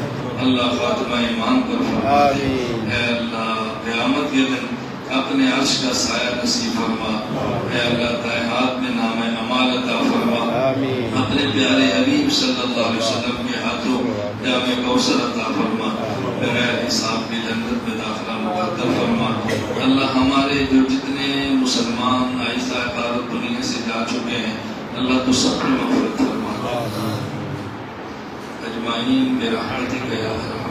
اللہ خاتمہ ایمان پر فرما دے. اے اللہ قیامت کے دن اپنے عرش کا سایہ نصیب فرما. اے اللہ دائیں ہاتھ میں نام اعمال عطا فرما. اپنے پیارے حبیب صلی اللہ علیہ وسلم کے ہاتھوں جام کوثر عطا فرما. بغیر حساب کی جنت میں داخلہ مقدر فرما. اللہ ہمارے جو جتنے مسلمان آہستہ آہستہ دنیا سے جا چکے ہیں اللہ تو سب کی مغفرت فرما. اجمعین برحمتک یا ارحم